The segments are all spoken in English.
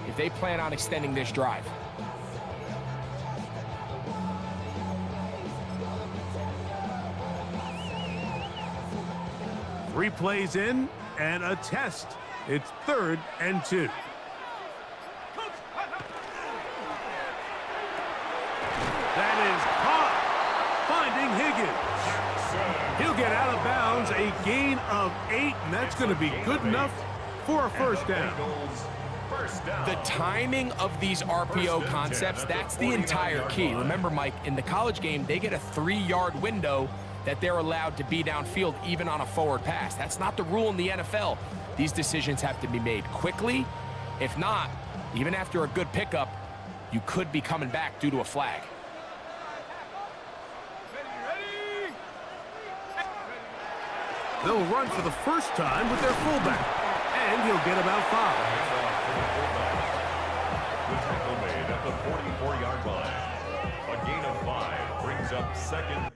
if they plan on extending this drive. Three plays in and a test. It's 3rd and 2. That is caught. Finding Higgins. He'll get out of bounds, a gain of 8, and that's going to be good enough for a first down. The timing of these RPO concepts, that's the entire key. Remember, Mike, in the college game, they get a 3-yard window that they're allowed to be downfield even on a forward pass. That's not the rule in the NFL. These decisions have to be made quickly. If not, even after a good pickup, you could be coming back due to a flag. They'll run for the first time with their fullback, and he'll get about 5. The tackle made at the 44-yard line. A gain of 5 brings up 2nd.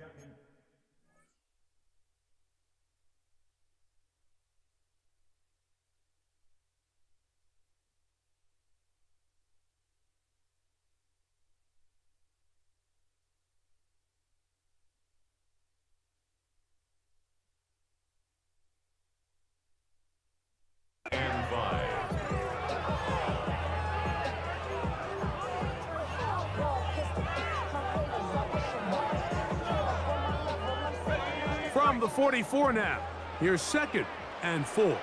From the 44 now. Here's 2nd and 4.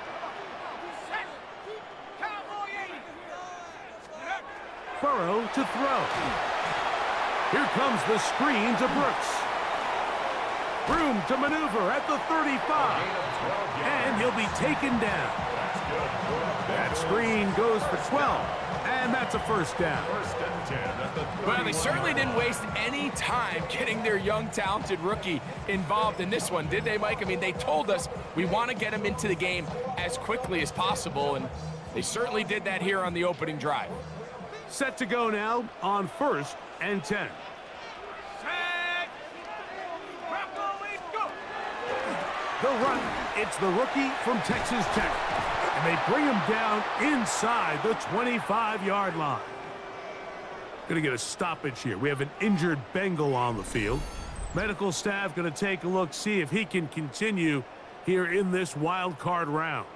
Burrow to throw. Here comes the screen to Brooks. Room to maneuver at the 35. And he'll be taken down. That screen goes for 12. And that's a first down. Well, they certainly didn't waste any time getting their young, talented rookie involved in this one, did they, Mike? I mean, they told us we want to get him into the game as quickly as possible, and they certainly did that here on the opening drive. Set to go now on 1st and 10. The run, it's the rookie from Texas Tech. And they bring him down inside the 25-yard line. Going to get a stoppage here. We have an injured Bengal on the field. Medical staff going to take a look, see if he can continue here in this wild card round.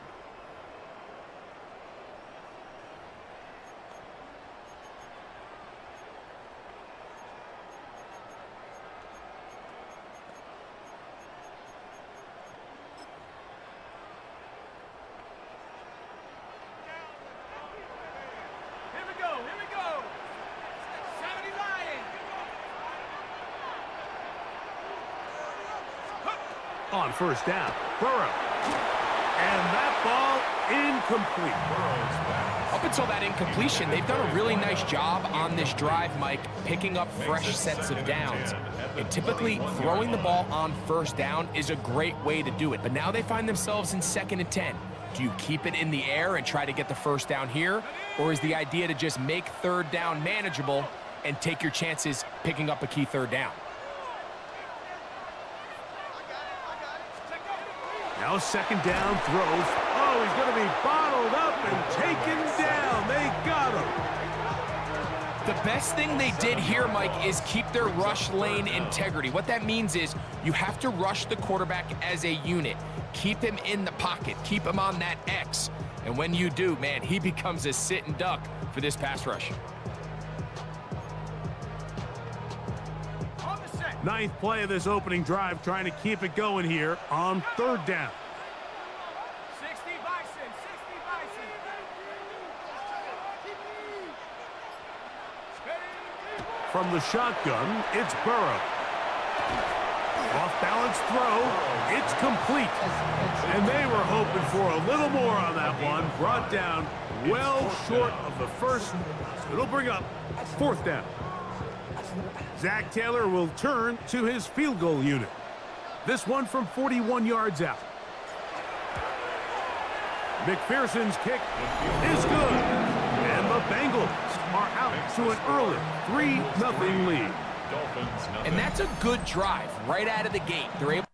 On first down, Burrow. And that ball incomplete. Up until that incompletion, they've done a really nice job on this drive, Mike, picking up fresh sets of downs. And typically, throwing the ball on first down is a great way to do it. But now they find themselves in 2nd and 10. Do you keep it in the air and try to get the first down here? Or is the idea to just make 3rd down manageable and take your chances picking up a key 3rd down? Now 2nd down throws. Oh, he's going to be bottled up and taken down. They got him. The best thing they did here, Mike, is keep their rush lane integrity. What that means is you have to rush the quarterback as a unit. Keep him in the pocket. Keep him on that X. And when you do, man, he becomes a sit and duck for this pass rush. 9th play of this opening drive, trying to keep it going here on 3rd down. 60 Bison. From the shotgun, it's Burrow. Off-balance throw. It's complete. And they were hoping for a little more on that one. Brought down well short of the first. It'll bring up 4th down. Zach Taylor will turn to his field goal unit. This one from 41 yards out. McPherson's kick is good. And the Bengals are out to an early 3-0 lead. And that's a good drive right out of the gate. They're able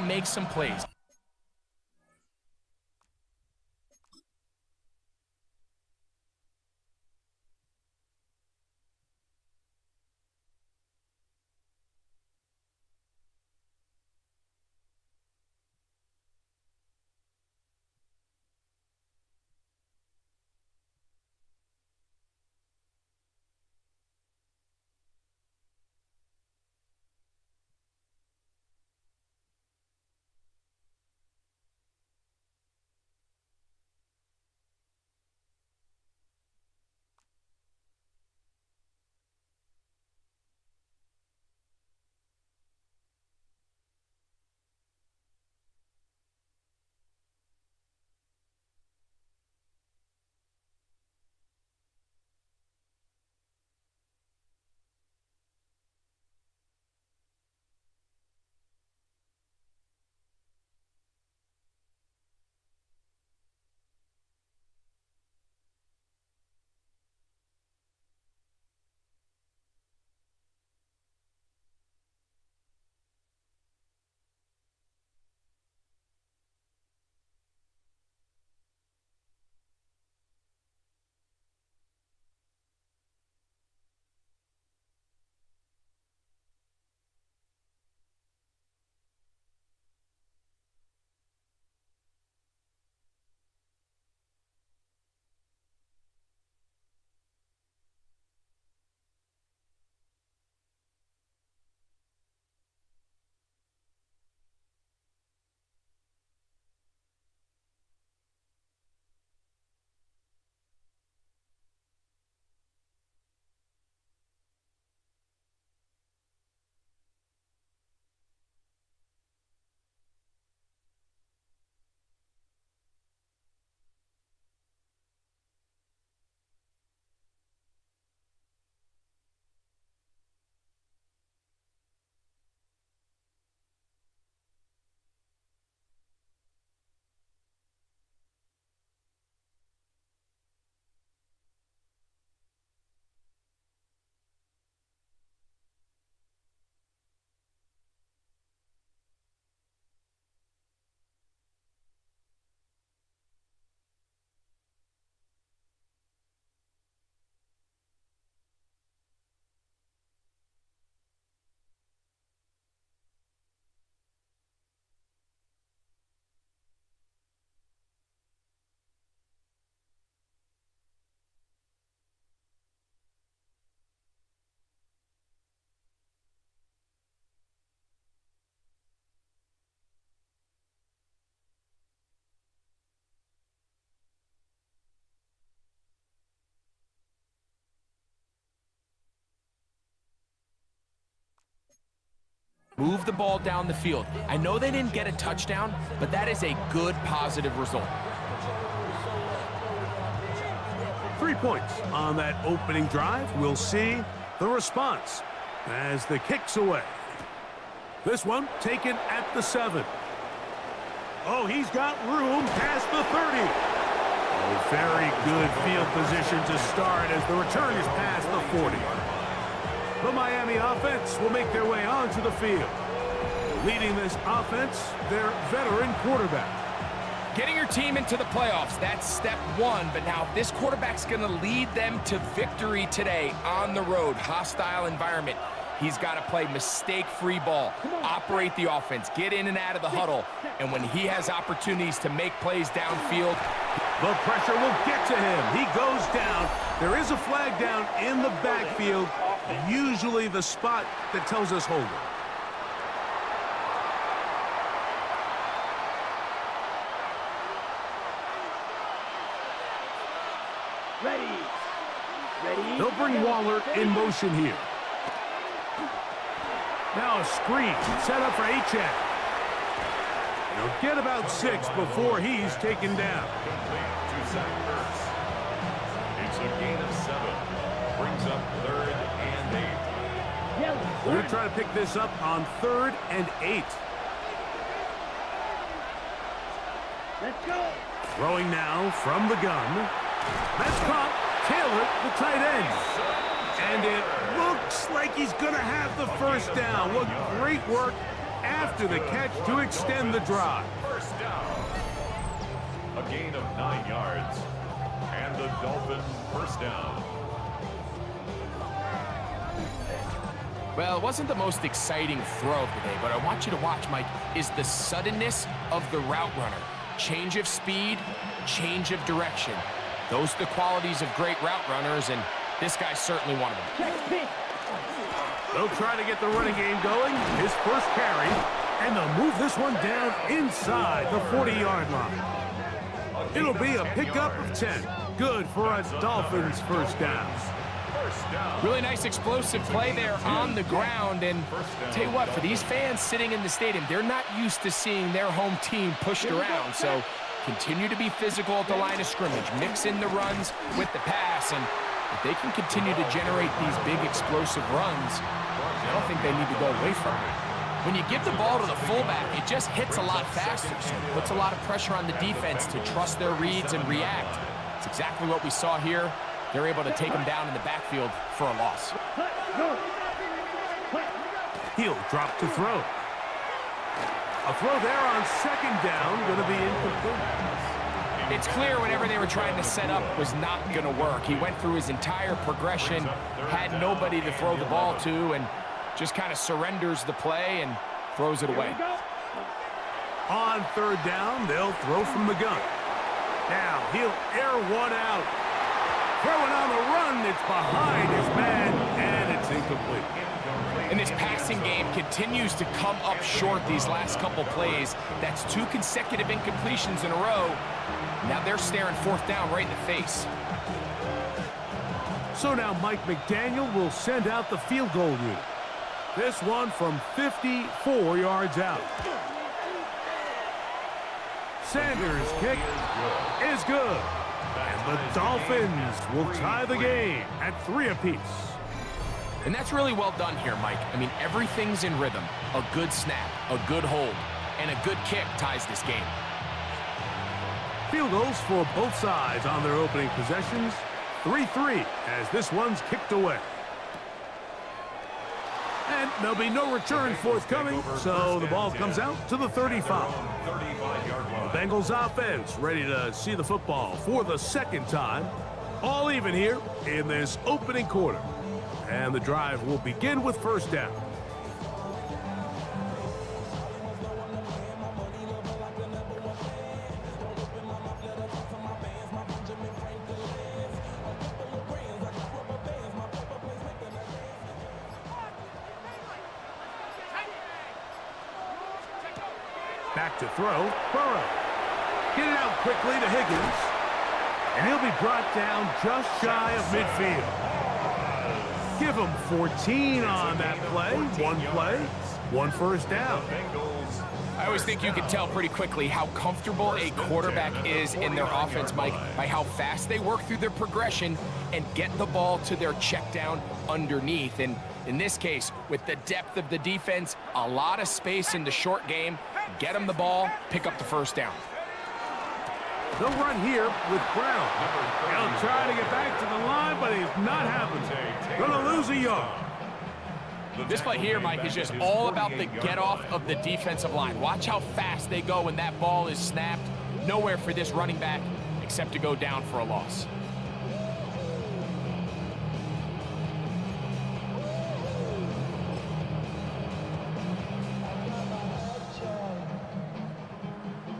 make some plays. Move the ball down the field. I know they didn't get a touchdown, but that is a good, positive result. 3 points on that opening drive. We'll see the response as the kick's away. This one taken at the 7. Oh, he's got room past the 30. Oh, very good field position to start as the return is past the 40. The Miami offense will make their way onto the field. Leading this offense, their veteran quarterback. Getting your team into the playoffs, that's step one. But now this quarterback's going to lead them to victory today on the road. Hostile environment. He's got to play mistake-free ball, operate the offense, get in and out of the huddle. And when he has opportunities to make plays downfield, the pressure will get to him. He goes down. There is a flag down in the backfield, usually the spot that tells us hold it. Ready. They'll bring Waller in motion here. Now a screen set up for Achane. They'll get about 6 before he's taken down. Complete to Zach Ertz. It's a gain of 7. Brings up 3rd and 8. We're going to try to pick this up on 3rd and 8. Let's go. Throwing now from the gun. That's caught. Taylor, the tight end. And it looks like he's going to have the first down. What great work after the catch to extend the drive. First down. A gain of 9 yards. And the Dolphins first down. Well, it wasn't the most exciting throw of the day, but I want you to watch, Mike, is the suddenness of the route runner. Change of speed, change of direction. Those are the qualities of great route runners, and this guy's certainly one of them. They'll try to get the running game going. His first carry, and they'll move this one down inside the 40-yard line. It'll be a pickup of 10. Good for a Dolphins first down. Really nice explosive play there on the ground, and tell you what, for these fans sitting in the stadium, they're not used to seeing their home team pushed around, so continue to be physical at the line of scrimmage, mix in the runs with the pass, and if they can continue to generate these big explosive runs, I don't think they need to go away from it. When you give the ball to the fullback, it just hits a lot faster, so it puts a lot of pressure on the defense to trust their reads and react. It's exactly what we saw here. They're able to take him down in the backfield for a loss. He'll drop to throw. A throw there on second down, going to be incomplete. It's clear whatever they were trying to set up was not going to work. He went through his entire progression, had nobody to throw the ball to, and just kind of surrenders the play and throws it away. On third down, they'll throw from the gun. Now he'll air one out. Throwing on the run, it's behind his man, and it's incomplete. And this passing game continues to come up short these last couple plays. That's 2 consecutive incompletions in a row. Now they're staring fourth down right in the face. So now Mike McDaniel will send out the field goal unit. This one from 54 yards out. Sanders' kick is good. And the Dolphins will tie the game at 3 apiece. And that's really well done here, Mike. I mean, everything's in rhythm. A good snap, a good hold, and a good kick ties this game. Field goals for both sides on their opening possessions. 3-3 as this one's kicked away. And there'll be no return forthcoming, so the ball comes out to the 35. The Bengals offense ready to see the football for the second time. All even here in this opening quarter. And the drive will begin with first down. Back to throw, Burrow. Get it out quickly to Higgins. And he'll be brought down just shy of midfield. Give him 14 on that play. One first down. I always think you can tell pretty quickly how comfortable a quarterback is in their offense, Mike, by how fast they work through their progression and get the ball to their check down underneath. And in this case, with the depth of the defense, a lot of space in the short game, get them the ball, pick up the first down. They'll run here with Brown. He'll try to get back to the line, but he's not happening. Gonna lose a yard. This play here, Mike, is just all about the get-off of the defensive line. Watch how fast they go when that ball is snapped. Nowhere for this running back except to go down for a loss.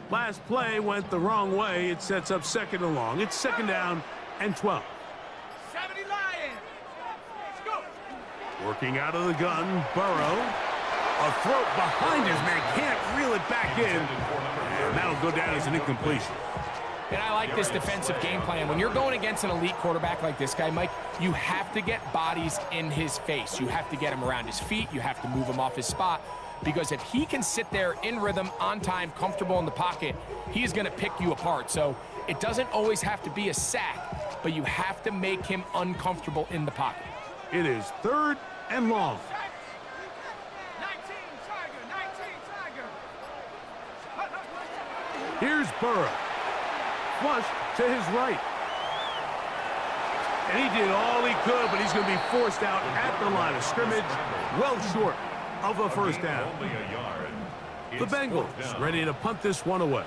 Last play went the wrong way. It sets up second and long. It's second down and 12. 70 Lions. Let's go. Working out of the gun, Burrow. A throw behind his man. Can't reel it back in. And that'll go down as an incompletion. And I like this defensive game plan. When you're going against an elite quarterback like this guy, Mike, you have to get bodies in his face. You have to get him around his feet. You have to move him off his spot. Because if he can sit there in rhythm, on time, comfortable in the pocket, he's going to pick you apart. So it doesn't always have to be a sack, but you have to make him uncomfortable in the pocket. It is third and long. 19 Tiger. Here's Burrow. Flush to his right. And he did all he could, but he's going to be forced out at the line of scrimmage, well short of a first down. Only a yard. The Bengals ready to punt this one away.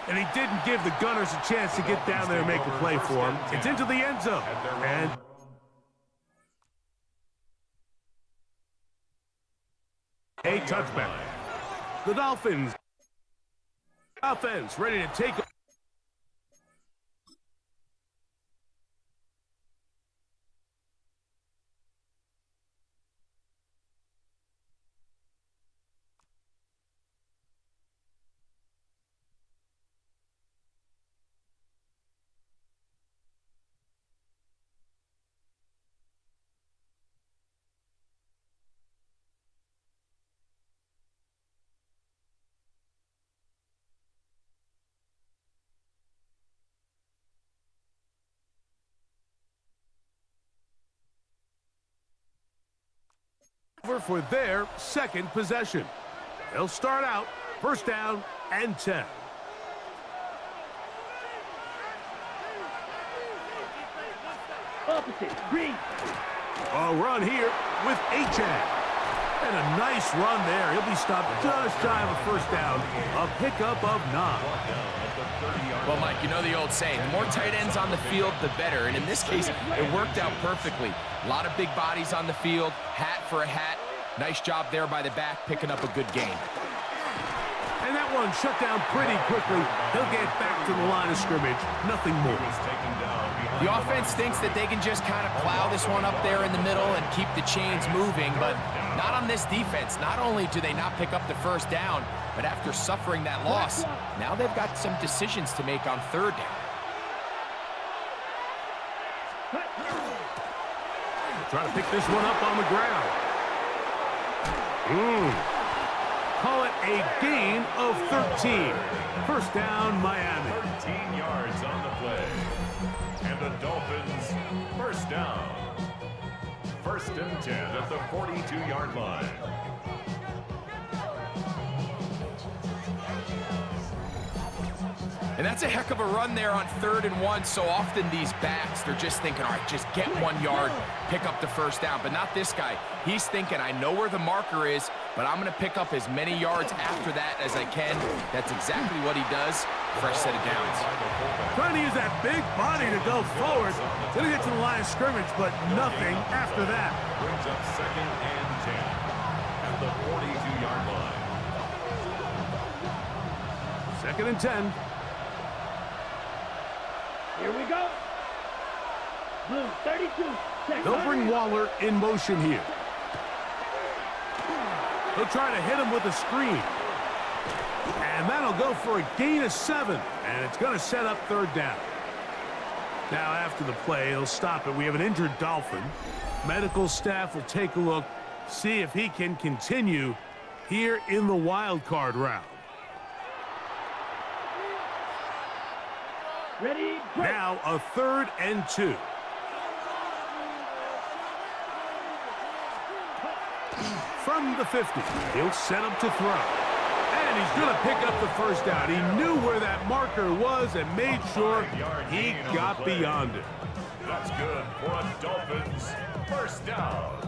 And he didn't give the Gunners a chance to get down there and make a play for him. It's into the end zone. And a touchback. The Dolphins offense ready to take. For their second possession. They'll start out first down and 10. Opposite, green. A run here with Achan. And a nice run there. He'll be stopped just shy of a first down. A pickup of 9. Well, Mike, you know the old saying, the more tight ends on the field, the better. And in this case, it worked out perfectly. A lot of big bodies on the field, hat for a hat. Nice job there by the back, picking up a good gain. And that one shut down pretty quickly. He'll get back to the line of scrimmage. Nothing more. The offense thinks that they can just kind of plow this one up there in the middle and keep the chains moving, but not on this defense. Not only do they not pick up the first down, but after suffering that loss, now they've got some decisions to make on third down. Trying to pick this one up on the ground. Call it a gain of 13. First down, Miami. 13 yards on the play. And the Dolphins, first down. First and 10 at the 42-yard line. And that's a heck of a run there on 3rd and 1. So often these backs, they're just thinking, all right, just get 1 yard, pick up the first down. But not this guy. He's thinking, I know where the marker is, but I'm going to pick up as many yards after that as I can. That's exactly what he does. Fresh set of downs. Trying to use that big body to go forward. Gonna get to the line of scrimmage, but nothing after that. Brings up second and 10 at the 42-yard line. Second and 10. Here we go. Blue 32. They'll bring Waller in motion here. They'll try to hit him with a screen. And that'll go for a gain of 7. And it's going to set up third down. Now after the play, he'll stop it. We have an injured Dolphin. Medical staff will take a look, see if he can continue here in the wild card round. Ready, go. Now a 3rd and 2. From the 50, he'll set up to throw. And he's going to pick up the first down. He knew where that marker was and made sure he got beyond it. That's good for a Dolphins first down.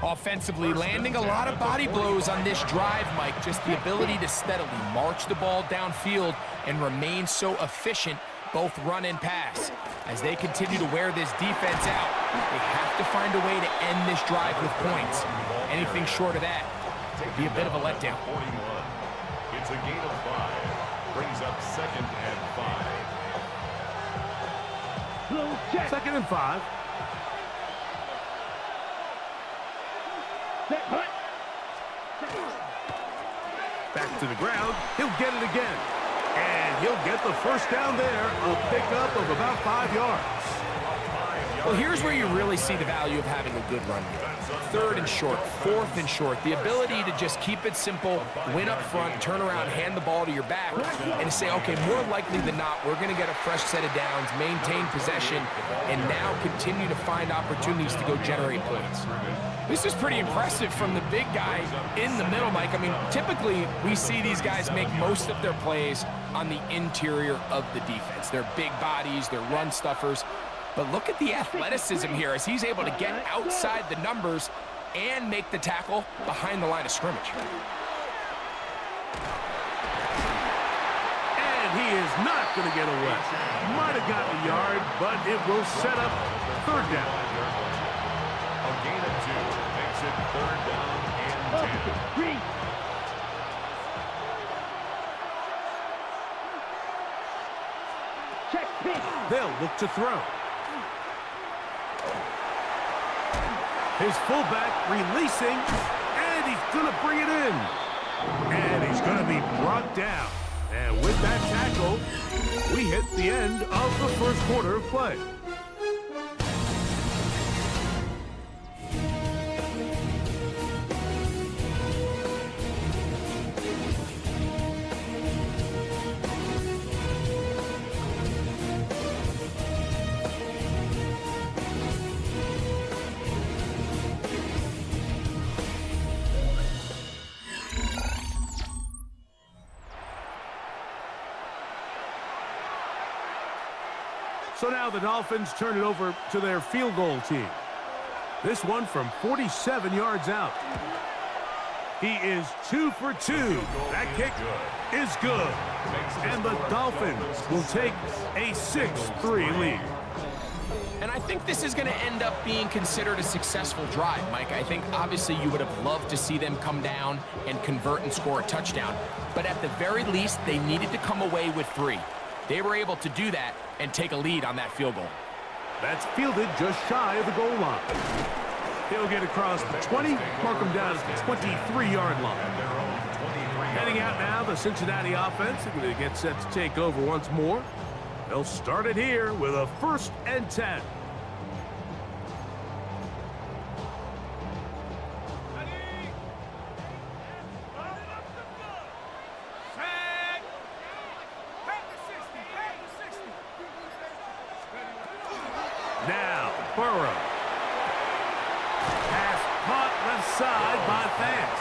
Offensively, landing a lot of body blows on this drive, Mike. Just the ability to steadily march the ball downfield and remain so efficient, both run and pass. As they continue to wear this defense out, they have to find a way to end this drive with points. Anything short of that would be a bit of a letdown. 41. It's a gain of 5. Brings up second and 5. Blue check. Second and 5. Set, hut. Back to the ground. He'll get it again. And he'll get the first down there. A pickup of about 5 yards. Well, here's where you really see the value of having a good run game. 3rd and short, 4th and short. The ability to just keep it simple, win up front, turn around, hand the ball to your back, and to say, okay, more likely than not, we're going to get a fresh set of downs, maintain possession, and now continue to find opportunities to go generate points. This is pretty impressive from the big guy in the middle, Mike. I mean, typically we see these guys make most of their plays on the interior of the defense. They're big bodies, they're run stuffers. But look at the athleticism here as he's able to get outside the numbers and make the tackle behind the line of scrimmage. And he is not going to get away. Might have gotten a yard, but it will set up third down. A gain of 2 makes it 3rd down and 10. Check pitch. They'll look to throw. His fullback releasing, and he's going to bring it in. And he's going to be brought down. And with that tackle, we hit the end of the first quarter of play. So now the Dolphins turn it over to their field goal team. This one from 47 yards out. He is 2 for 2. That kick is good. And the Dolphins will take a 6-3 lead. And I think this is going to end up being considered a successful drive, Mike. I think obviously you would have loved to see them come down and convert and score a touchdown. But at the very least, they needed to come away with 3. They were able to do that and take a lead on that field goal. That's fielded just shy of the goal line. He'll get across the 20, mark him down at the 23-yard line. Heading out now, the Cincinnati offense. They're going to get set to take over once more. They'll start it here with a 1st and 10. Now, Burrow. Pass caught left side by Fans.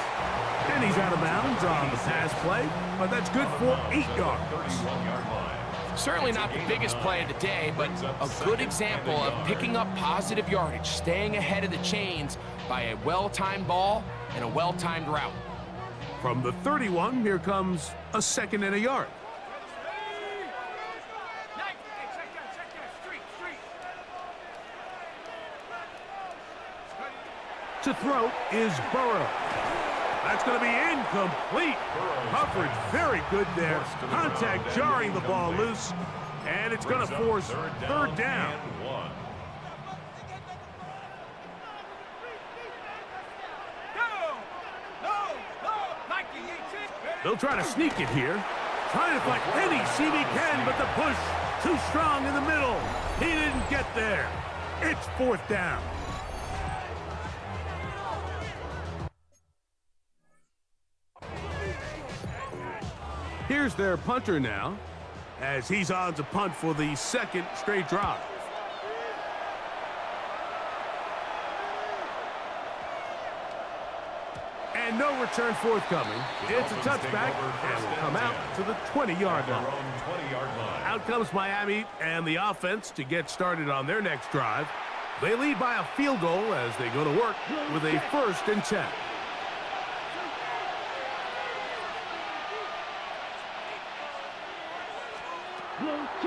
And he's out of bounds on the pass play, but that's good for 8 yards. Certainly not the biggest play of the day, but a good example of picking up positive yardage, staying ahead of the chains by a well-timed ball and a well-timed route. From the 31, here comes a 2nd and a yard. To throw is Burrow. That's going to be incomplete. Coverage very good there. Contact jarring the ball loose. And it's going to force 3rd down. They'll try to sneak it here. Trying to find any seam he can, but the push too strong in the middle. He didn't get there. It's 4th down. Here's their punter now, as he's on to punt for the 2nd straight drive. And no return forthcoming. It's a touchback, and will come out to the 20-yard line. Out comes Miami and the offense to get started on their next drive. They lead by a field goal as they go to work with a 1st and 10.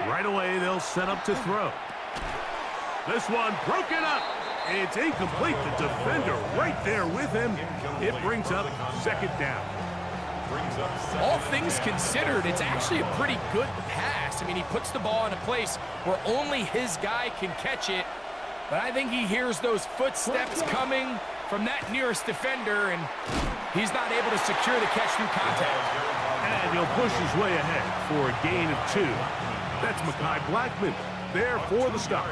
Right away, they'll set up to throw. This one broken up. It's incomplete. The defender right there with him. It brings up 2nd down. All things considered, it's actually a pretty good pass. I mean, he puts the ball in a place where only his guy can catch it. But I think he hears those footsteps coming from that nearest defender, and he's not able to secure the catch through contact. And he'll push his way ahead for a gain of 2. That's Mekhi Blackman there for the stop.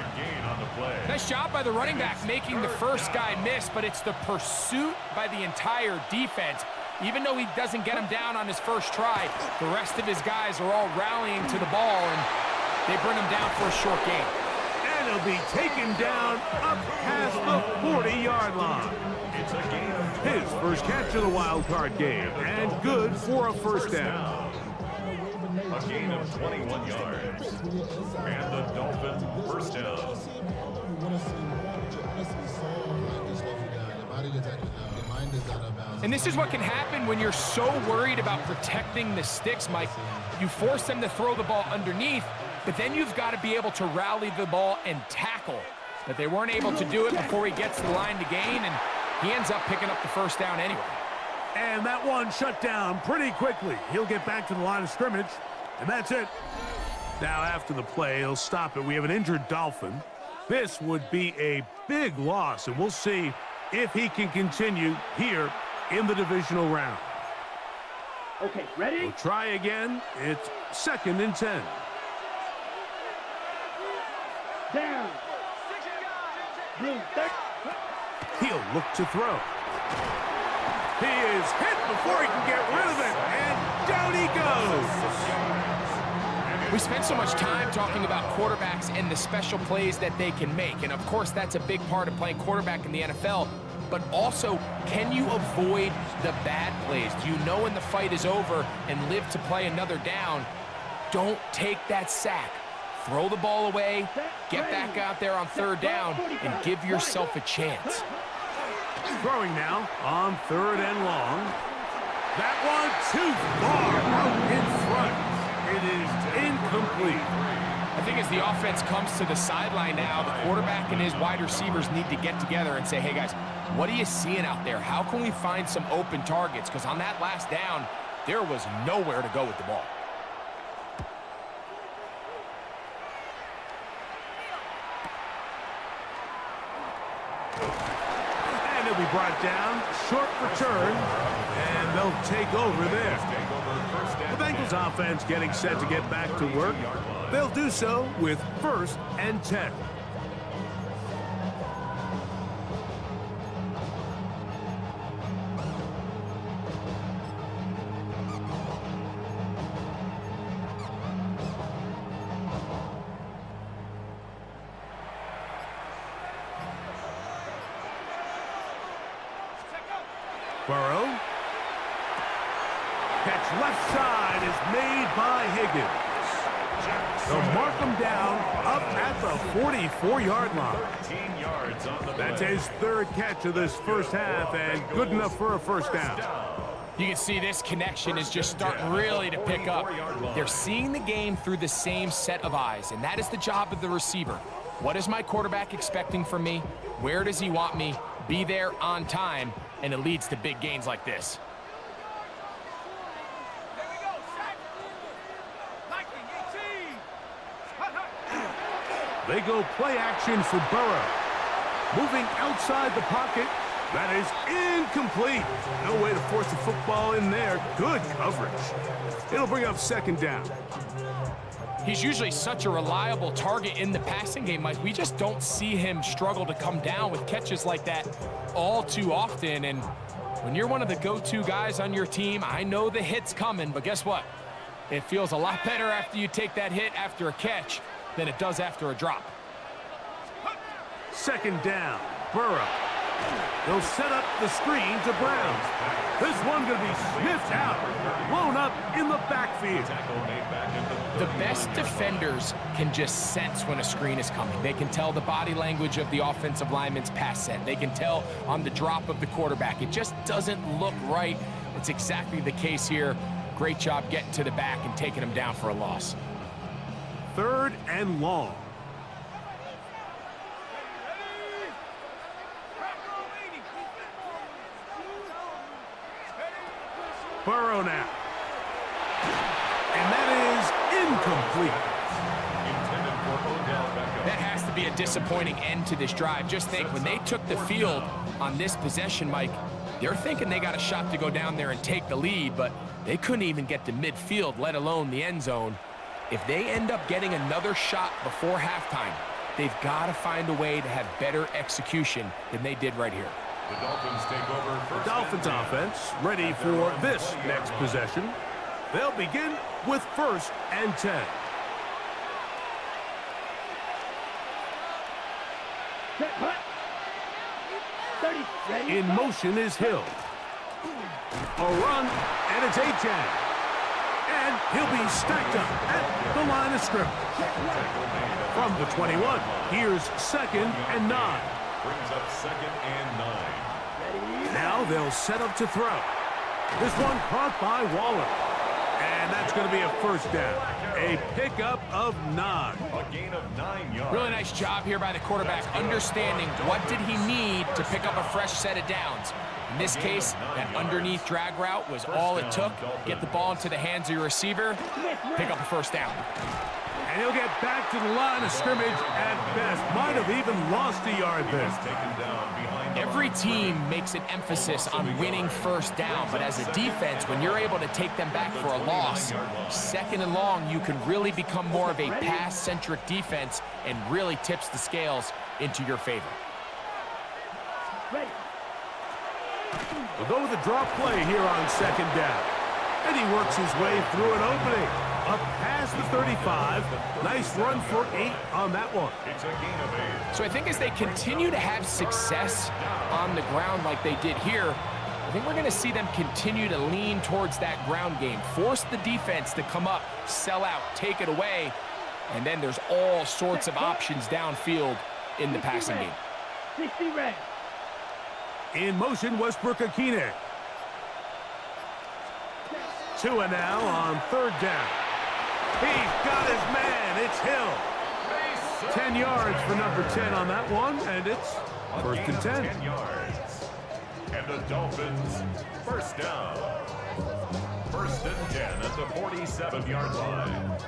Nice job by the running back making the first guy miss, but it's the pursuit by the entire defense. Even though he doesn't get him down on his first try, the rest of his guys are all rallying to the ball, and they bring him down for a short gain. And he'll be taken down up past the 40-yard line. His first catch of the wild card game, and good for a 1st down. A gain of the 21 yards. And the Dolphins first down. And this is what can happen when you're so worried about protecting the sticks, Mike. You force them to throw the ball underneath, but then you've got to be able to rally the ball and tackle. But they weren't able to do it before he gets to the line to gain, and he ends up picking up the first down anyway. And that one shut down pretty quickly. He'll get back to the line of scrimmage, and that's it. Now after the play, he'll stop it. We have an injured Dolphin. This would be a big loss, and we'll see if he can continue here in the divisional round. Okay, ready? We'll try again. It's 2nd and 10. Down. Blue, 30. He'll look to throw. He is hit before he can get rid of it, and down he goes. We spent so much time talking about quarterbacks and the special plays that they can make, and of course that's a big part of playing quarterback in the NFL, but also, can you avoid the bad plays? Do you know when the fight is over and live to play another down? Don't take that sack. Throw the ball away, get back out there on 3rd down, and give yourself a chance. Throwing now on 3rd and long. That one too far out in front. It is incomplete. I think as the offense comes to the sideline now, the quarterback and his wide receivers need to get together and say, hey guys, what are you seeing out there? How can we find some open targets? Because on that last down, there was nowhere to go with the ball. And it'll be brought down, short return, and they'll take over there. The Bengals offense getting set to get back to work. They'll do so with 1st and 10. Burrow. Catch left side is made by Higgins. They'll mark him down up at the 44-yard line. 13 yards on the play. That's his 3rd catch of this first half, and good enough for a first down. You can see this connection is just starting really to pick up. They're seeing the game through the same set of eyes, and that is the job of the receiver. What is my quarterback expecting from me? Where does he want me? Be there on time, and it leads to big gains like this. They go play action for Burrow. Moving outside the pocket. That is incomplete. No way to force the football in there. Good coverage. It'll bring up 2nd down. He's usually such a reliable target in the passing game, Mike. We just don't see him struggle to come down with catches like that all too often. And when you're one of the go-to guys on your team, I know the hit's coming, but guess what? It feels a lot better after you take that hit after a catch than it does after a drop. 2nd down. Burrow. They'll set up the screen to Brown. This one going to be sniffed out. Blown up in the backfield. The best defenders can just sense when a screen is coming. They can tell the body language of the offensive lineman's pass set. They can tell on the drop of the quarterback. It just doesn't look right. It's exactly the case here. Great job getting to the back and taking him down for a loss. 3rd and long. Burrow now. And that is incomplete. That has to be a disappointing end to this drive. Just think, when they took the field on this possession, Mike, they're thinking they got a shot to go down there and take the lead, but they couldn't even get to midfield, let alone the end zone. If they end up getting another shot before halftime, they've got to find a way to have better execution than they did right here. The Dolphins take over. The Dolphins offense ready for this next possession. They'll begin with 1st and 10. Set, hut. 30, ready. In motion is Hill. A run, and it's A-Chan. And He'll be stacked up at the line of scrimmage. From the 21, here's 2nd and 9. Brings up 2nd and 9. Now they'll set up to throw. This one caught by Waller. And that's going to be a first down. A pickup of 9. A gain of 9 yards. Really nice job here by the quarterback, understanding what did he need to pick up a fresh set of downs. In this case, that underneath drag route was all it took. Get the ball into the hands of your receiver, pick up a first down. And he'll get back to the line of scrimmage at best. Might have even lost a yard there. Taken down behind Every team makes an emphasis on winning first down, but as a defense, when you're able to take them back for a loss, 2nd and long, you can really become more of a pass-centric defense and really tips the scales into your favor. We'll go with a drop play here on 2nd down. And he works his way through an opening. Up past the 35. Nice run for 8 on that one. It's a gain of 8. So I think as they continue to have success on the ground like they did here, I think we're going to see them continue to lean towards that ground game. Force the defense to come up, sell out, take it away, and then there's all sorts of options downfield in the passing game. 60 red. In motion, Westbrook-Akine. Tua now on 3rd down. He's got his man. It's Hill. 10 yards for number 10 on that one, and it's 1st and 10. 10 yards. And the Dolphins, first down. 1st and 10 at the 47-yard line.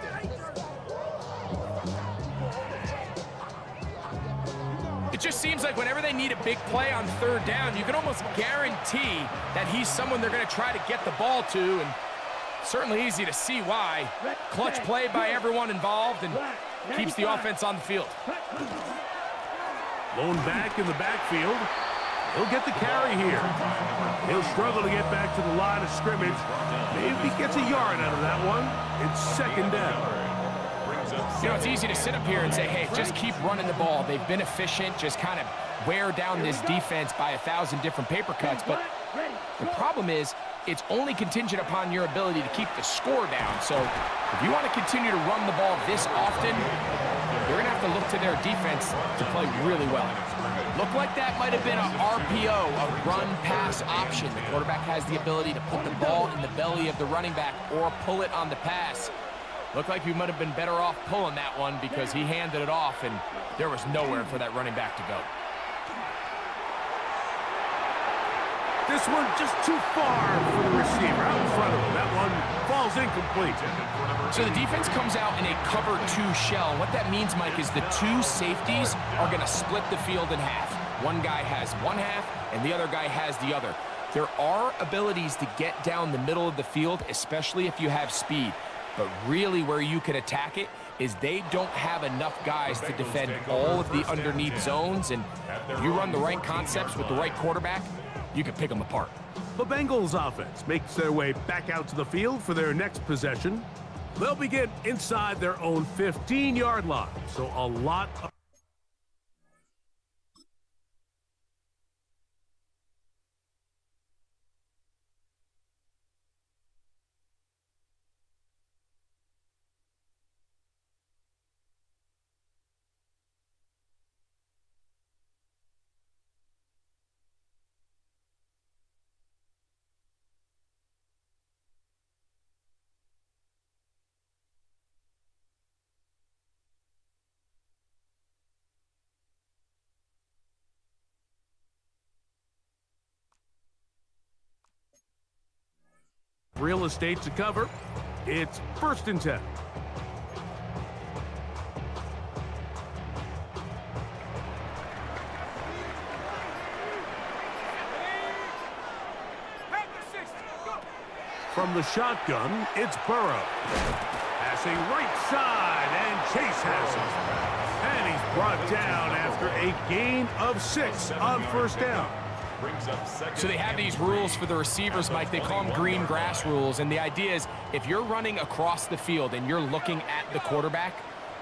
It just seems like whenever they need a big play on 3rd down, you can almost guarantee that he's someone they're going to try to get the ball to, and certainly easy to see why. Clutch play by everyone involved and keeps the offense on the field. Lone back in the backfield. He'll get the carry here. He'll struggle to get back to the line of scrimmage. Maybe gets a yard out of that one. It's 2nd down. You know, it's easy to sit up here and say, hey, just keep running the ball. They've been efficient, just kind of wear down this defense by 1,000 different paper cuts. But the problem is, it's only contingent upon your ability to keep the score down. So if you want to continue to run the ball this often, you're going to have to look to their defense to play really well. Looked like that might have been a RPO, a run-pass option. The quarterback has the ability to put the ball in the belly of the running back or pull it on the pass. Looked like he might have been better off pulling that one because he handed it off, and there was nowhere for that running back to go. This one just too far for the receiver out in front of him. That one falls incomplete. So the defense comes out in a cover 2 shell. What that means, Mike, is the 2 safeties are going to split the field in half. One guy has one half, and the other guy has the other. There are abilities to get down the middle of the field, especially if you have speed. But really where you can attack it is they don't have enough guys to defend all of the underneath zones. And if you run the right concepts with the right quarterback, you can pick them apart. The Bengals offense makes their way back out to the field for their next possession. They'll begin inside their own 15-yard line. So a lot of real estate to cover. It's 1st and 10. From the shotgun, it's Burrow. Passing right side, and Chase has him. And he's brought down after a gain of 6 on 1st down. So they have these rules for the receivers, Mike. They call them green grass rules. And the idea is if you're running across the field and you're looking at the quarterback,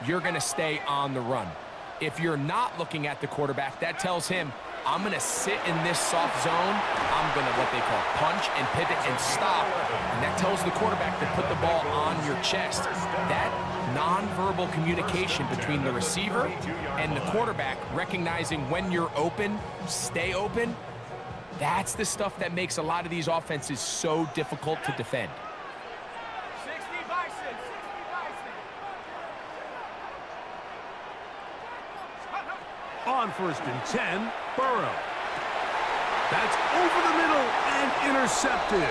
you're going to stay on the run. If you're not looking at the quarterback, that tells him I'm going to sit in this soft zone. I'm going to what they call punch and pivot and stop. And that tells the quarterback to put the ball on your chest. That nonverbal communication between the receiver and the quarterback, recognizing when you're open, stay open, that's the stuff that makes a lot of these offenses so difficult to defend. On 1st and 10, Burrow. That's over the middle and intercepted.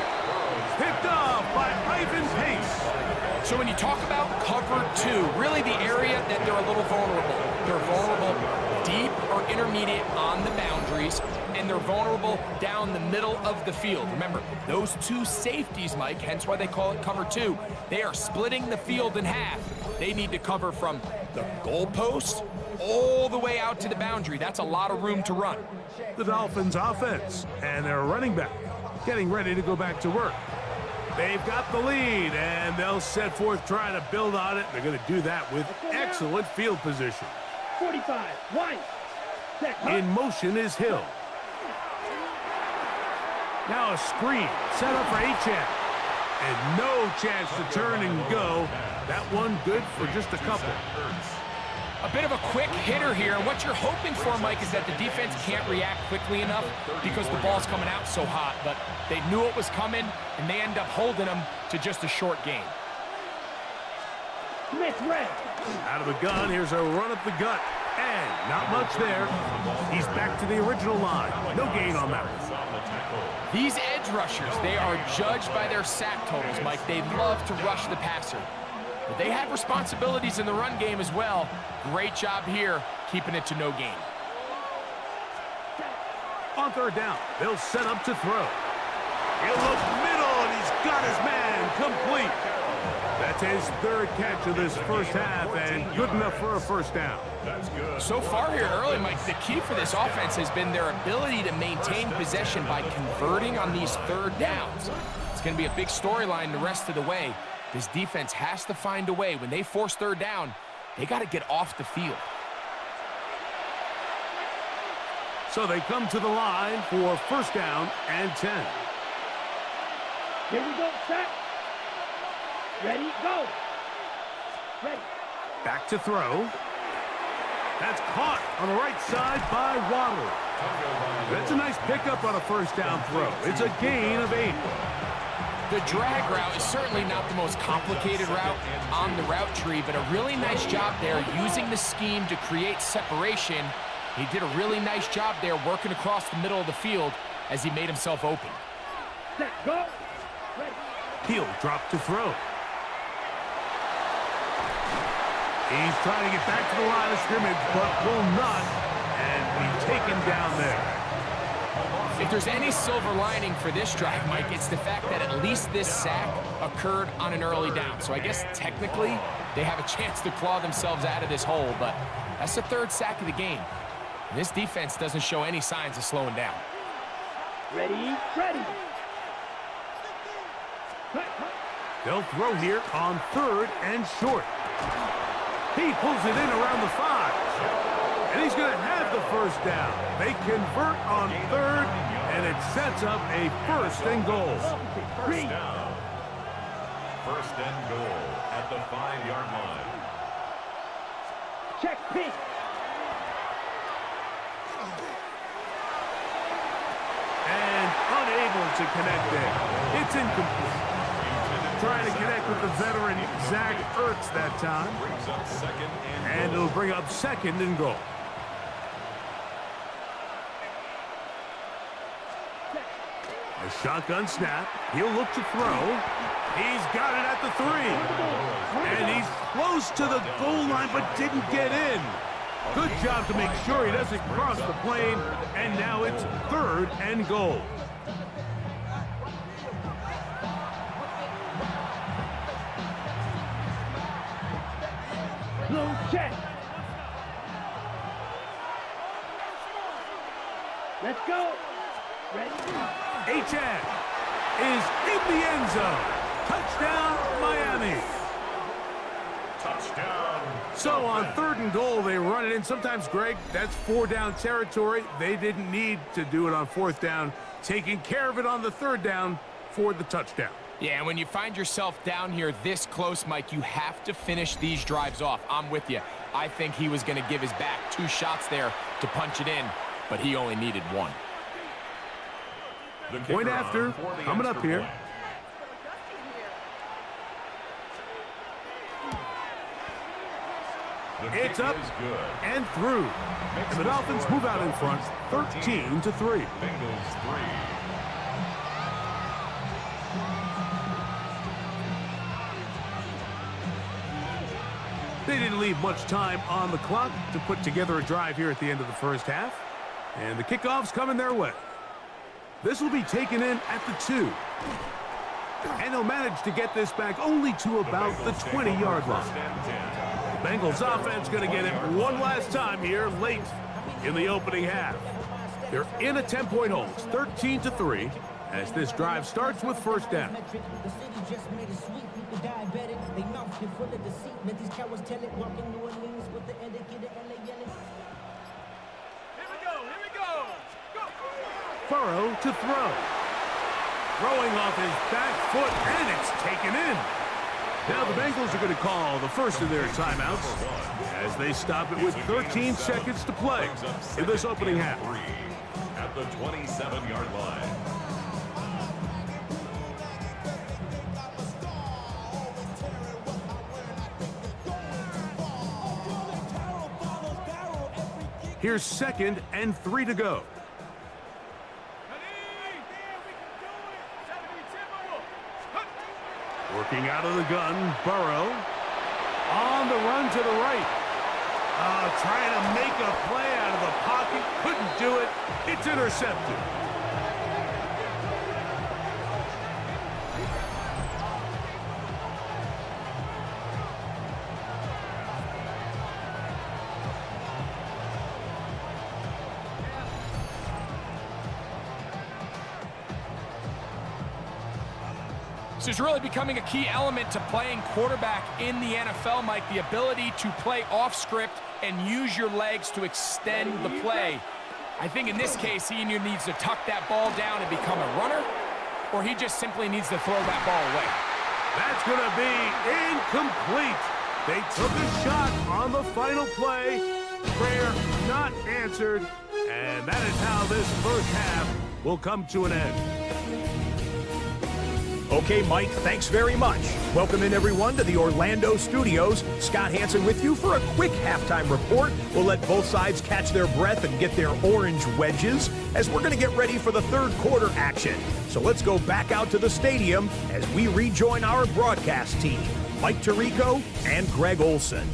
Picked off by Ivan Pace. So when you talk about cover 2, really the area that they're a little vulnerable. They're vulnerable deep or intermediate on the boundaries, and they're vulnerable down the middle of the field. Remember, those two safeties, Mike, hence why they call it cover 2, they are splitting the field in half. They need to cover from the goalpost all the way out to the boundary. That's a lot of room to run. The Dolphins offense and their running back getting ready to go back to work. They've got the lead, and they'll set forth trying to build on it. They're going to do that with excellent field position. 45, wide. In motion is Hill. Now a screen set up for Achane. And no chance to turn and go. That one good for just a couple. A bit of a quick hitter here, and what you're hoping for, Mike, is that the defense can't react quickly enough because the ball's coming out so hot, but they knew it was coming, and they end up holding them to just a short gain. Smith red. Out of the gun, here's a run up the gut, and not much there. He's back to the original line. No gain on that one. These edge rushers, they are judged by their sack totals, Mike. They love to rush the passer. But they have responsibilities in the run game as well. Great job here, keeping it to no gain. On 3rd down, they'll set up to throw. He'll look middle, and he's got his man complete. That's his 3rd catch of this first half, and good enough for a 1st down. So far here early, Mike, the key for this offense has been their ability to maintain possession by converting on these 3rd downs. It's going to be a big storyline the rest of the way. This defense has to find a way. When they force 3rd down, they got to get off the field. So they come to the line for 1st down and 10. Here we go, set. Ready, go. Ready. Back to throw. That's caught on the right side by Waddle. That's a nice pickup on a 1st down throw. It's a gain of 8. The drag route is certainly not the most complicated route on the route tree, but a really nice job there using the scheme to create separation. He did a really nice job there working across the middle of the field as he made himself open. Set, go. Ready. He'll drop to throw. He's trying to get back to the line of scrimmage, but will not, and be taken down there. If there's any silver lining for this drive, Mike, it's the fact that at least this sack occurred on an early down. So I guess technically they have a chance to claw themselves out of this hole, but that's the 3rd sack of the game. And this defense doesn't show any signs of slowing down. Ready, ready. They'll throw here on 3rd and short. He pulls it in around the 5. And he's going to have the 1st down. They convert on 3rd, and it sets up a 1st and goal. 1st down. 1st and goal at the 5-yard line. Check pitch. And unable to connect there. It's incomplete. Trying to connect with the veteran Zach Ertz that time. And it'll bring up 2nd and goal. A shotgun snap. He'll look to throw. He's got it at the 3. And he's close to the goal line but didn't get in. Good job to make sure he doesn't cross the plane. And now it's 3rd and goal. Blue check. Let's go. Ready. Achane is in the end zone. Touchdown, Miami. Touchdown. So on 3rd and goal, they run it in. Sometimes, Greg, that's 4-down territory. They didn't need to do it on 4th down. Taking care of it on the 3rd down for the touchdown. Yeah, and when you find yourself down here this close, Mike, you have to finish these drives off. I'm with you. I think he was going to give his back 2 shots there to punch it in, but he only needed 1. The Point kicker after, on for the coming up extra here. point. The kick It's up is good. and through. And the Dolphins move out in front, 13-3. Bengals 3. They didn't leave much time on the clock to put together a drive here at the end of the first half. And the kickoff's coming their way. This will be taken in at the 2. And they'll manage to get this back only to about the 20-yard line. The Bengals offense going to get it one last time here late in the opening half. They're in a 10-point hole. It's 13-3 as this drive starts with 1st down. Burrow to throw. Throwing off his back foot, and it's taken in. Now the Bengals are going to call the first of their timeouts as they stop it with 13 seconds to play in this opening half. At the 27-yard line. Here's 2nd and 3 to go. Working out of the gun, Burrow. On the run to the right. Trying to make a play out of the pocket. Couldn't do it. It's intercepted. This is really becoming a key element to playing quarterback in the NFL, Mike, the ability to play off script and use your legs to extend the play. I think in this case, he either needs to tuck that ball down and become a runner, or he just simply needs to throw that ball away. That's going to be incomplete. They took a shot on the final play. Prayer not answered, and that is how this first half will come to an end. Okay, Mike, thanks very much. Welcome in, everyone, to the Orlando studios. Scott Hansen with you for a quick halftime report. We'll let both sides catch their breath and get their orange wedges as we're going to get ready for the 3rd quarter action. So let's go back out to the stadium as we rejoin our broadcast team, Mike Tirico and Greg Olson.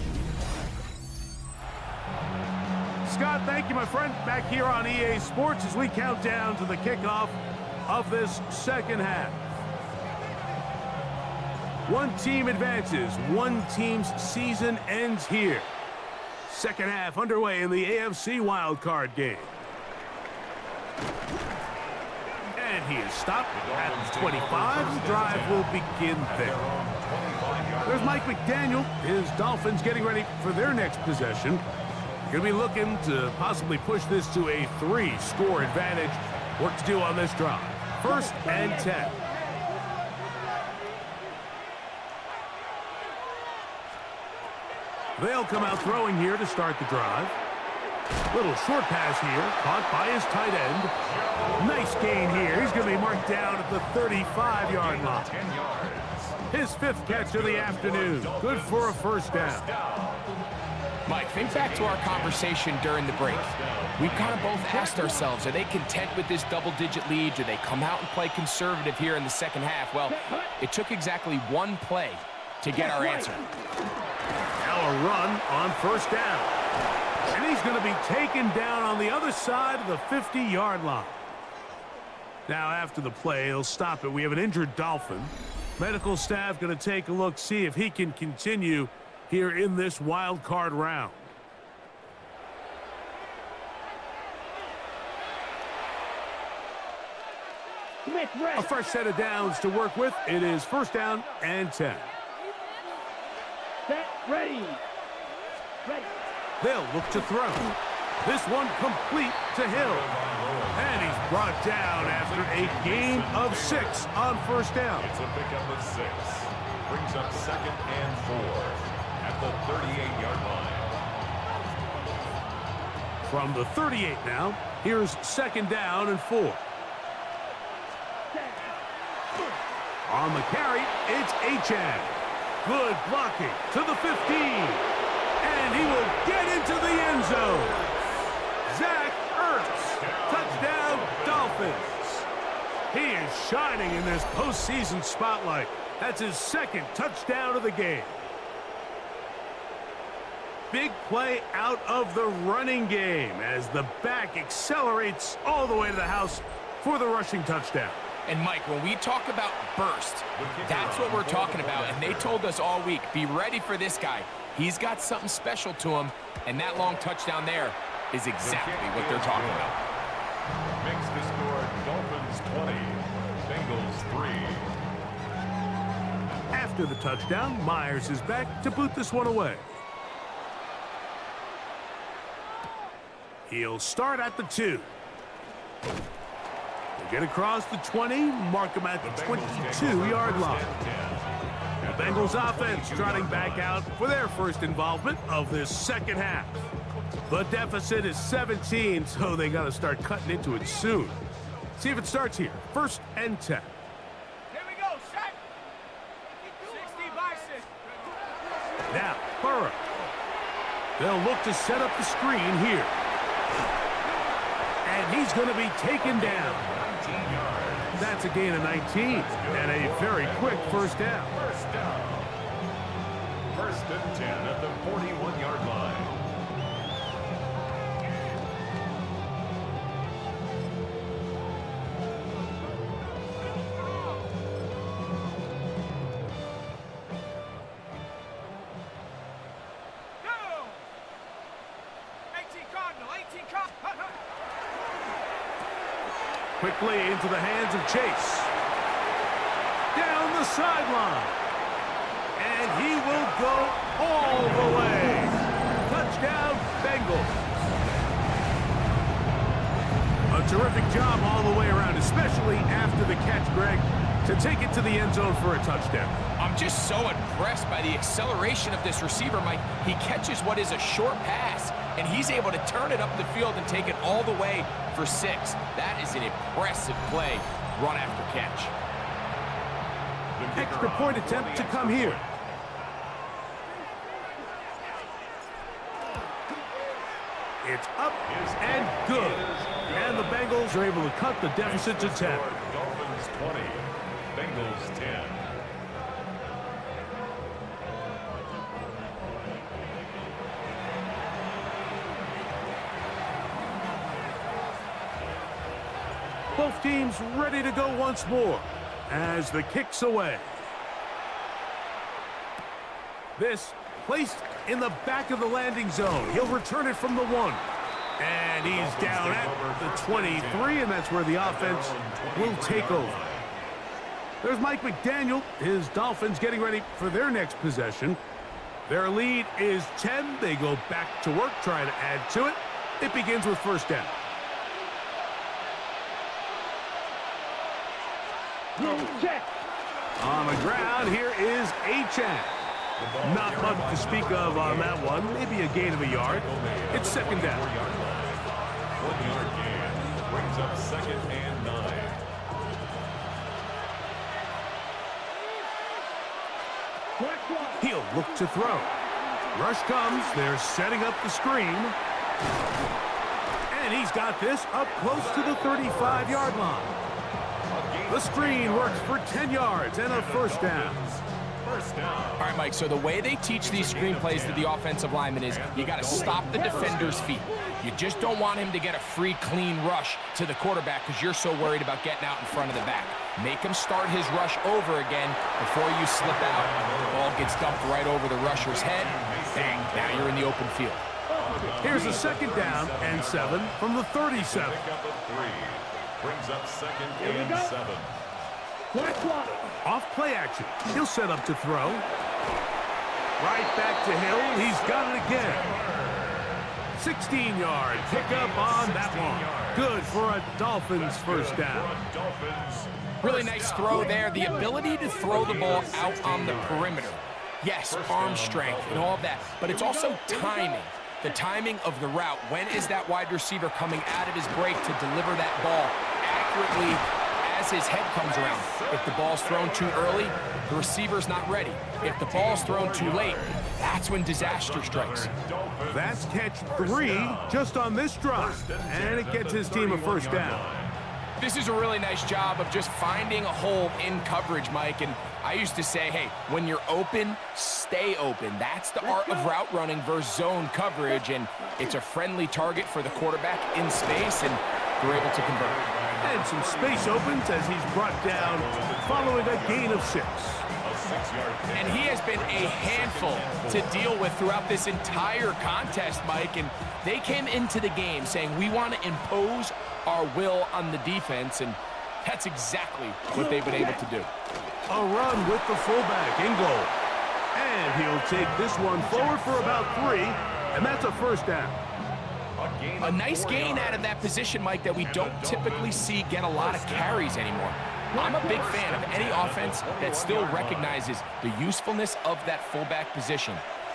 Scott, thank you, my friend. Back here on EA Sports as we count down to the kickoff of this second half. One team advances. One team's season ends here. Second half underway in the AFC Wildcard game. And he is stopped at the 25. The drive will begin there. There's Mike McDaniel. His Dolphins getting ready for their next possession. Going to be looking to possibly push this to a 3-score advantage. Work to do on this drive. 1st and 10. They'll come out throwing here to start the drive. Little short pass here, caught by his tight end. Nice gain here. He's going to be marked down at the 35-yard line. 10 yards. His 5th catch of the afternoon. Good for a 1st down. Mike, think back to our conversation during the break. We kind of both asked ourselves, are they content with this double-digit lead? Do they come out and play conservative here in the second half? Well, it took exactly one play to get our answer. Now a run on 1st down. And he's going to be taken down on the other side of the 50-yard line. Now after the play, he'll stop it. We have an injured Dolphin. Medical staff going to take a look, see if he can continue here in this wild card round. A fresh set of downs to work with. It is 1st down and 10. Set. Ready. Ready. They'll look to throw. This one complete to Hill. And he's brought down after a gain of 6 on first down. It's a pickup of 6. Brings up 2nd and 4 at the 38-yard line. From the 38 now, here's 2nd down and 4. On the carry, it's Achan. Good blocking to the 15. And he will get into the end zone. Zach Ertz, touchdown Dolphins. He is shining in this postseason spotlight. That's his 2nd touchdown of the game. Big play out of the running game as the back accelerates all the way to the house for the rushing touchdown. And Mike, when we talk about burst, that's what we're talking about. And they told us all week, be ready for this guy. He's got something special to him, and that long touchdown there is exactly what they're talking about. Makes the score Dolphins 20, Bengals 3. After the touchdown, Myers is back to boot this one away. He'll start at the 2. They'll get across the 20, mark him at the 22-yard line. The Bengals offense trotting back out for their first involvement of this second half. The deficit is 17, so they got to start cutting into it soon. See if it starts here. 1st and 10. Here we go, set. 60 by 60. Now, Burrow. They'll look to set up the screen here. And he's going to be taken down. That's a gain of 19 and a very quick first down. First down. 1st and 10 at the 41-yard line. Go. 18 Cardinal, 18 Cardinal. Quickly into the hands of Chase. Down the sideline. And he will go all the way. Touchdown, Bengals. A terrific job all the way around, especially after the catch, Greg, to take it to the end zone for a touchdown. I'm just so impressed by the acceleration of this receiver, Mike. He catches what is a short pass, and he's able to turn it up the field and take it all the way for 6. That is an impressive play, run after catch. Extra point attempt to come here. It's up and good. And the Bengals are able to cut the deficit to 10. Dolphins 20, Bengals 10. Both teams ready to go once more as the kick's away. This placed in the back of the landing zone. He'll return it from the 1. And he's down at the 23, and that's where the offense will take over. There's Mike McDaniel. His Dolphins getting ready for their next possession. Their lead is 10. They go back to work, try to add to it. It begins with first down. Check. On the ground, here is Achan. Not much to speak of on that one. Maybe a gain of a yard. It's second down. 1-yard gain. Brings up 2nd and 9. He'll look to throw. Rush comes. They're setting up the screen. And he's got this up close to the 35-yard line. The screen works for 10 yards and a first down. First down. All right, Mike, so the way they teach these screenplays to the offensive lineman is you got to stop the defender's feet. You just don't want him to get a free, clean rush to the quarterback because you're so worried about getting out in front of the back. Make him start his rush over again before you slip out. The ball gets dumped right over the rusher's head. Bang, now you're in the open field. Here's a second down and 7 from the 37. Pickup of 3. Brings up 2nd and 7. Off play action. He'll set up to throw. Right back to Hill. He's got it again. 16-yard pickup on that one. Good for a Dolphins first down. Really nice throw there. The ability to throw the ball out on the perimeter. Yes, arm strength and all of that, but it's also timing. The timing of the route. When is that wide receiver coming out of his break to deliver that ball accurately as his head comes around? If the ball's thrown too early, the receiver's not ready. If the ball's thrown too late, that's when disaster strikes. That's catch 3 just on this drive, and it gets his team a first down. This is a really nice job of just finding a hole in coverage, Mike. And I used to say, hey, when you're open, stay open. That's the art of route running versus zone coverage. And it's a friendly target for the quarterback in space, and they're able to convert. And some space opens as he's brought down following a gain of 6. And he has been a handful to deal with throughout this entire contest, Mike. And they came into the game saying, we want to impose our will on the defense, and that's exactly what they've been able to do. A run with the fullback in goal. And he'll take this one forward for about 3, and that's a first down. A nice gain out of that position, Mike, that we don't typically see get a lot of carries anymore. I'm a big fan of any offense that still recognizes the usefulness of that fullback position.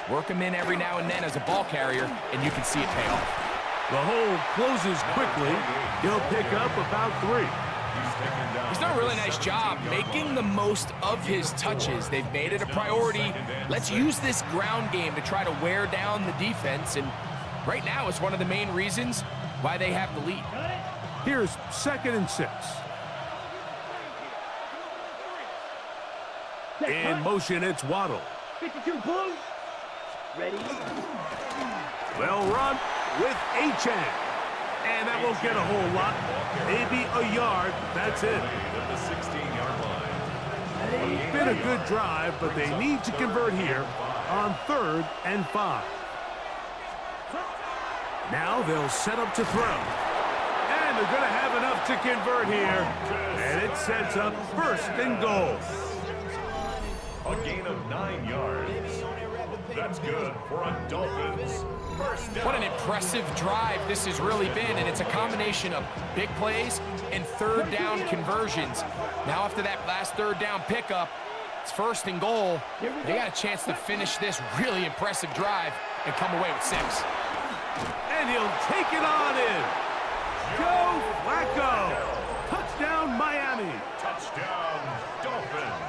Work him in every now and then as a ball carrier, and you can see it pay off. The hole closes quickly. He'll pick up about 3. He's done a really nice job making the most of his touches. They've made it a priority. Let's use this ground game to try to wear down the defense, and right now it's one of the main reasons why they have the lead. Here's 2nd and 6. In motion, it's Waddle. 52 blue. Ready? Well run with Achane. And that won't get a whole lot. Maybe a yard. That's it. Been a good drive, but they need to convert here on 3rd and 5. Now they'll set up to throw. And they're going to have enough to convert here. And it sets up 1st and goal. A gain of 9 yards. That's good for a Dolphins first down. What an impressive drive this has really been, and it's a combination of big plays and 3rd down conversions. Now after that last 3rd down pickup, it's 1st and goal. They got a chance to finish this really impressive drive and come away with 6. And he'll take it on in. Joe Flacco. Touchdown, Miami. Touchdown, Dolphins.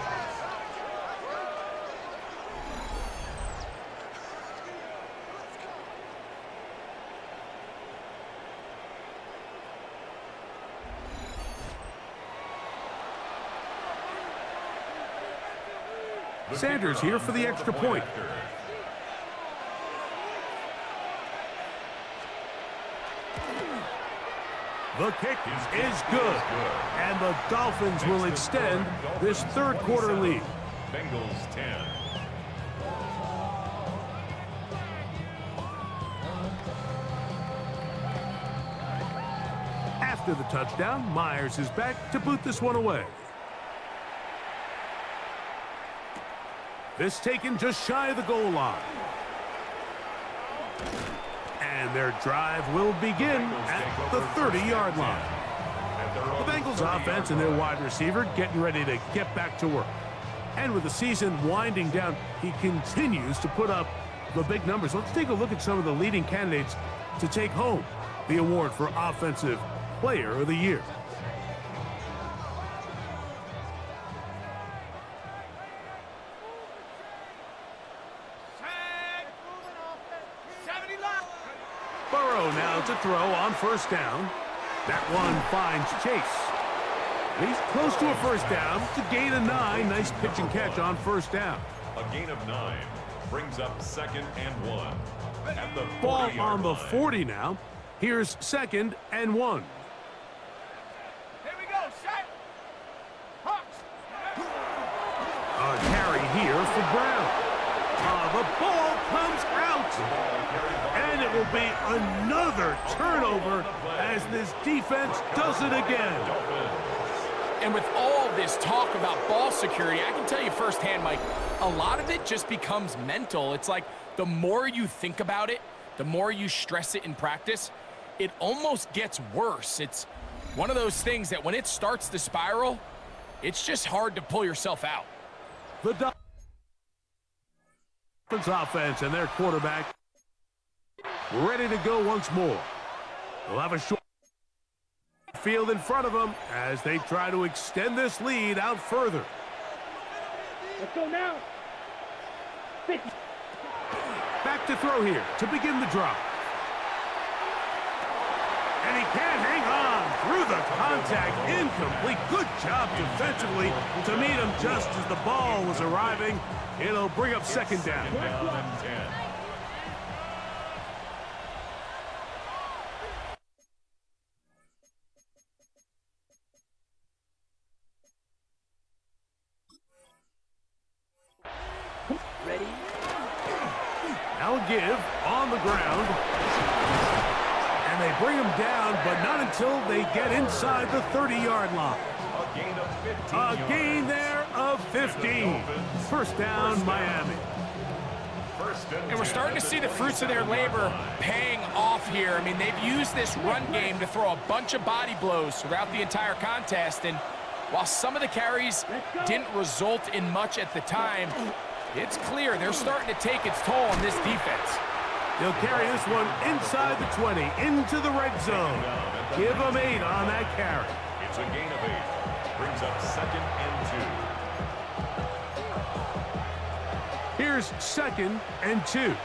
Sanders here for the extra point. The kick is good, and the Dolphins will extend this 3rd quarter lead. Bengals 10. After the touchdown, Myers is back to boot this one away. This taken just shy of the goal line. And their drive will begin at the 30-yard line. The Bengals offense and their wide receiver getting ready to get back to work. And with the season winding down, he continues to put up the big numbers. Let's take a look at some of the leading candidates to take home the award for Offensive Player of the Year. Burrow now to throw on 1st down. That one finds Chase. He's close to a first down to gain a 9. Nice pitch and catch on 1st down. A gain of 9 brings up 2nd and 1. At the Ball 40-yard on the line. 40 now. Here's 2nd and 1. Here we go, set. Hawks. A carry here for Brown. The ball comes out. And it will be another turnover as this defense does it again. And with all this talk about ball security, I can tell you firsthand, Mike, a lot of it just becomes mental. It's like the more you think about it, the more you stress it in practice, it almost gets worse. It's one of those things that when it starts to spiral, it's just hard to pull yourself out. The Dolphins offense and their quarterback ready to go once more. They'll have a short field in front of them as they try to extend this lead out further. Let's go now. 50. Back to throw here to begin the drive. And he can't hang on through the contact. Incomplete. Good job defensively to meet him just as the ball was arriving. It'll bring up second down. Down and 10. Ready? Now a give on the ground. And they bring him down, but not until they get inside the 30-yard line. A gain of 15 A yards. gain there of 15. First down, Miami. And we're starting to see the fruits of their labor paying off here. I mean, they've used this run game to throw a bunch of body blows throughout the entire contest. And while some of the carries didn't result in much at the time, it's clear they're starting to take its toll on this defense. He'll carry this one inside the 20, into the red zone. Give him 8 on that carry. It's a gain of 8. Brings up 2nd and 2. Here's 2nd and 2.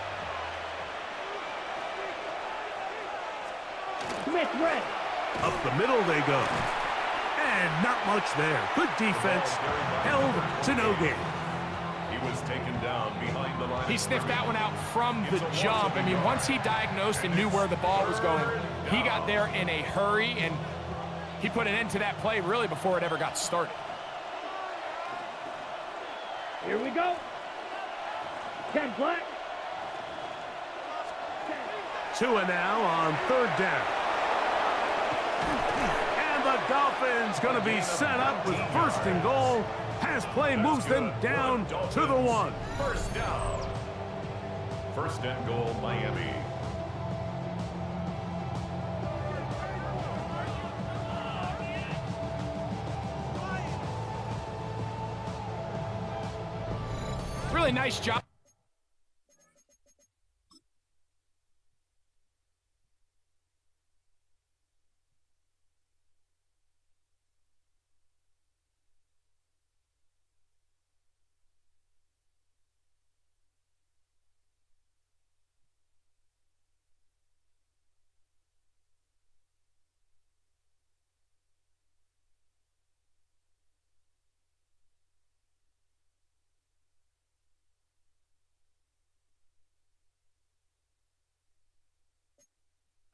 Smith red. Up the middle they go. And not much there. Good defense. Held to no gain. He was taken down behind the line. He sniffed that one out from the jump. I mean, once he diagnosed and knew where the ball was going, he got there in a hurry, and he put an end to that play really before it ever got started. Here we go. 10 black. Tua now on 3rd down. And the Dolphins going to be set up with 1st and goal. Pass play moves them down to the 1. First down. 1st and goal, Miami. Really nice job.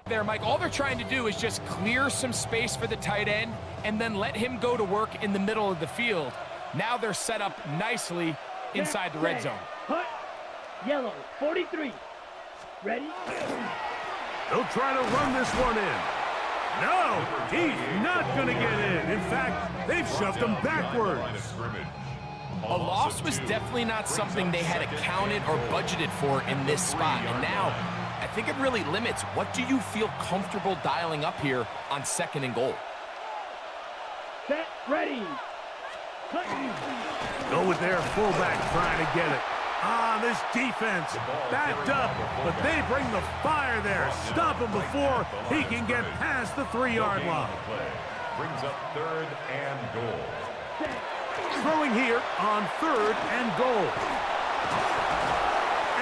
There, Mike, all they're trying to do is just clear some space for the tight end and then let him go to work in the middle of the field. Now they're set up nicely inside the red zone. Hut. Yellow. 43. Ready? They'll try to run this one in. No, he's not going to get in. In fact, they've shoved him backwards. A loss was definitely not something they had accounted or budgeted for in this spot. And now, I think it really limits what do you feel comfortable dialing up here on 2nd and goal. Set. Ready. Cut. Go with their fullback trying to get it. This defense backed up, but they bring the fire there. Stop him before he can get past the 3-yard line. Brings up 3rd and goal. Throwing here on 3rd and goal.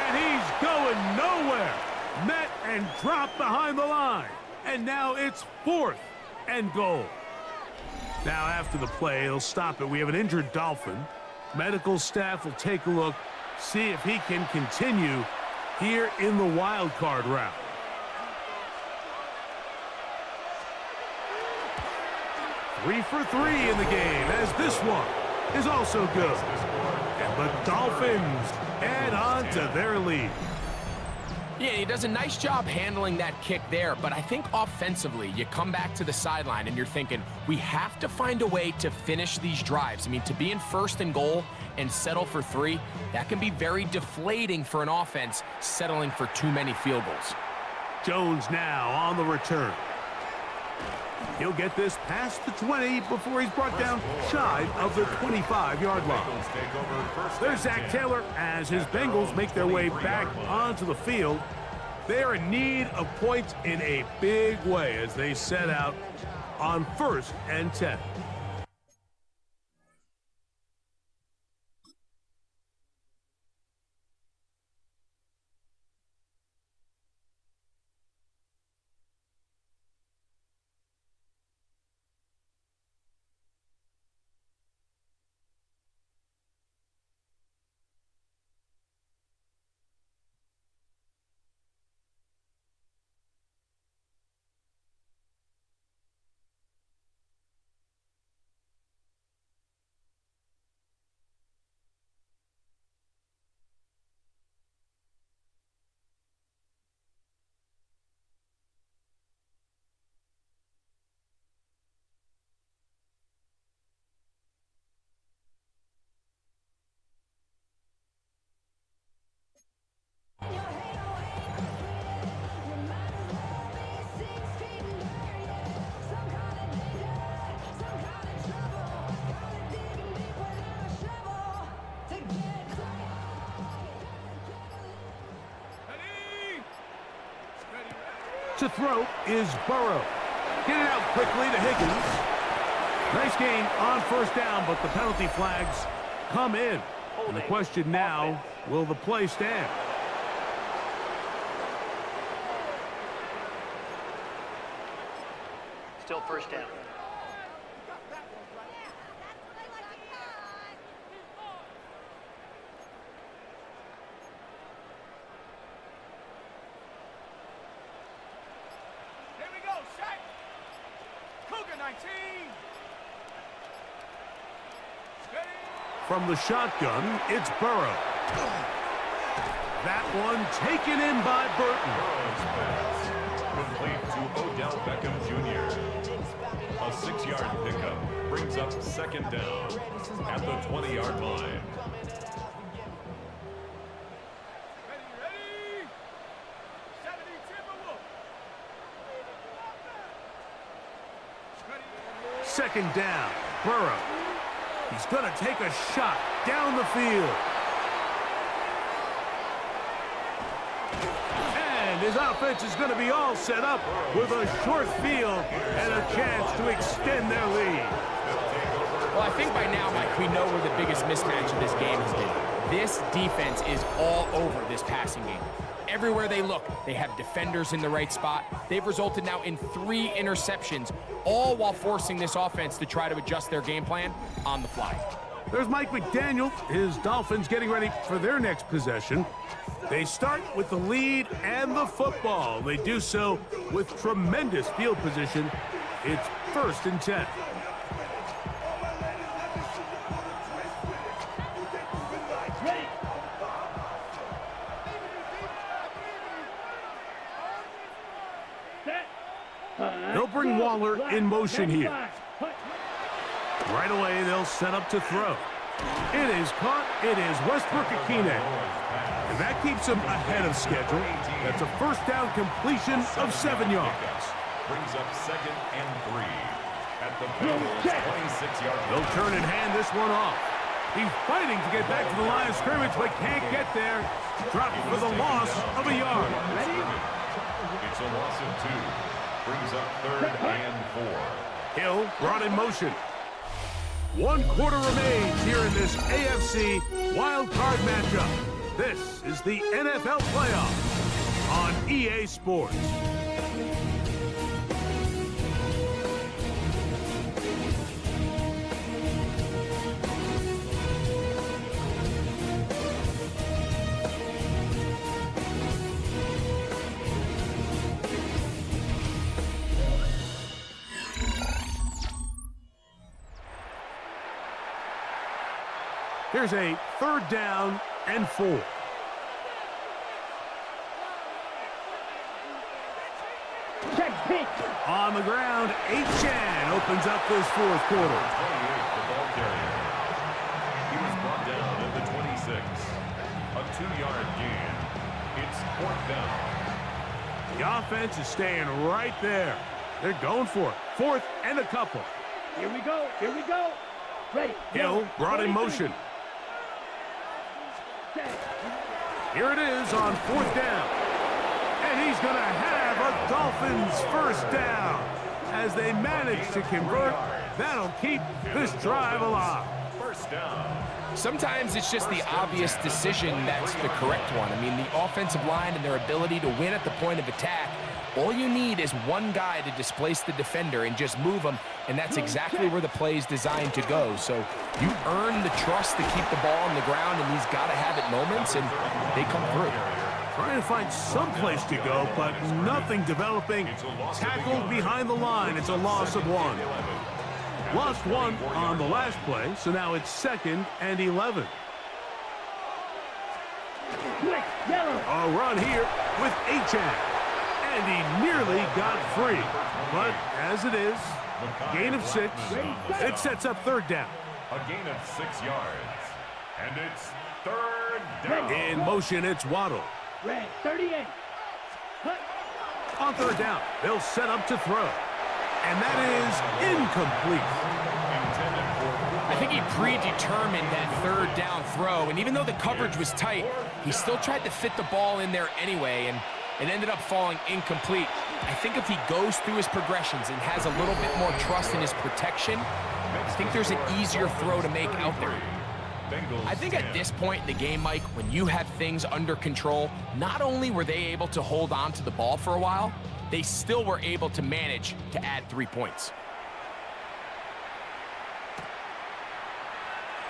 And he's going nowhere. Met and dropped behind the line. And now it's 4th and goal. Now after the play, he'll stop it. We have an injured Dolphin. Medical staff will take a look, see if he can continue here in the wild card round. Three for 3 in the game, as this one is also good. And the Dolphins add on to their lead. Yeah, he does a nice job handling that kick there, but I think offensively, you come back to the sideline and you're thinking, we have to find a way to finish these drives. I mean, to be in 1st and goal and settle for 3, that can be very deflating for an offense settling for too many field goals. Jones now on the return. He'll get this past the 20 before he's brought down shy of the 25-yard line. There's Zach Taylor as his Bengals make their way back onto the field. They are in need of points in a big way as they set out on 1st and 10. To throw is Burrow. Get it out quickly to Higgins. Nice gain on 1st down, but the penalty flags come in. And the question now, will the play stand? Still 1st down. From the shotgun, it's Burrow. That one taken in by Burton. Complete to Odell Beckham Jr. A 6-yard pickup brings up 2nd down at the 20-yard line. Second down, Burrow. He's going to take a shot down the field. And his offense is going to be all set up with a short field and a chance to extend their lead. Well, I think by now, Mike, we know where the biggest mismatch of this game has been. This defense is all over this passing game. Everywhere they look, they have defenders in the right spot. They've resulted now in 3 interceptions, all while forcing this offense to try to adjust their game plan on the fly. There's Mike McDaniel, his Dolphins getting ready for their next possession. They start with the lead and the football. They do so with tremendous field position. It's 1st and 10. They'll bring Waller in motion here. Right away, they'll set up to throw. It is caught. It is Westbrook-Akine. And that keeps him ahead of schedule. That's a 1st down completion of 7 yards. Brings up 2nd and 3 at the Bengals 26-yard line. They'll turn and hand this one off. He's fighting to get back to the line of scrimmage, but can't get there. Dropped for the loss of a yard. It's a loss of 2. Brings up 3rd and 4. Hill brought in motion. 1 quarter remains here in this AFC wildcard matchup. This is the NFL Playoffs on EA Sports. Here's a 3rd down and 4. Pitch. On the ground, Chan opens up this fourth quarter. 28, the ball carrier. He was brought down at the 26. A 2-yard gain. It's 4th down. The offense is staying right there. They're going for it. 4th and a couple. Here we go. Here we go. Ready. Hill brought in motion. Here it is on 4th down. And he's going to have a Dolphins first down. As they manage to convert, that'll keep this drive alive. First down. Sometimes it's just the obvious decision that's the correct one. I mean, the offensive line and their ability to win at the point of attack, all you need is one guy to displace the defender and just move him, and that's exactly where the play is designed to go. So you earn the trust to keep the ball on the ground in these gotta-have-it moments, and they come through. Trying to find some place to go, but nothing developing. Tackled behind the line. It's a loss of 1. Lost 1 on the last play, so now it's 2nd and 11. Quick. Yellow. A run here with Chan. And he nearly got free. But as it is, gain of 6. It sets up 3rd down. A gain of 6 yards. And it's 3rd down. In motion, it's Waddle. Red. 38. Cut. On 3rd down, they'll set up to throw. And that is incomplete. I think he predetermined that 3rd down throw, and even though the coverage was tight, he still tried to fit the ball in there anyway, and it ended up falling incomplete. I think if he goes through his progressions and has a little bit more trust in his protection, I think there's an easier throw to make out there. I think at this point in the game, Mike, when you have things under control, not only were they able to hold on to the ball for a while, they still were able to manage to add 3 points.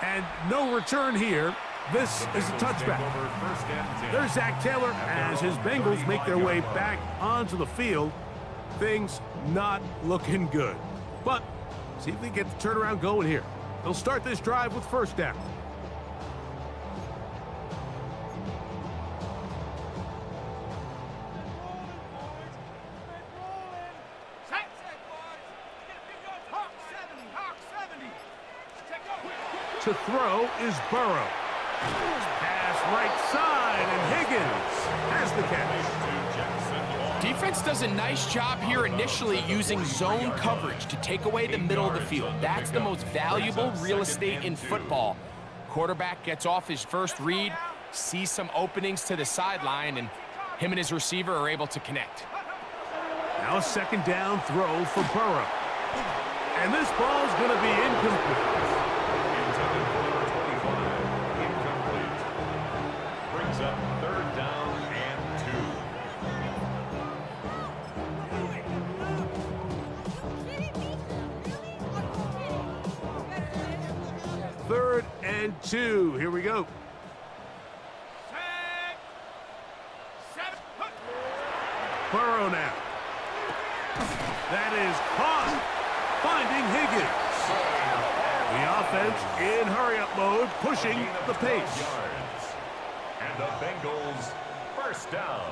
And no return here. This is a touchback. There's Zach Taylor as his Bengals make their way back onto the field. Things not looking good. But see if they get the turnaround going here. They'll start this drive with 1st down. To throw is Burrow. Pass right side, and Higgins has the catch. Defense does a nice job here initially using zone coverage to take away the middle of the field. That's the most valuable real estate in football. Quarterback gets off his first read, sees some openings to the sideline, and him and his receiver are able to connect. Now a 2nd down throw for Burrow. And this ball's going to be incomplete. Brings up 3rd down and 2. 3rd and 2. Here we go. Burrow now. That is caught. Finding Higgins. The offense in hurry-up mode, pushing the pace. And the Bengals first down.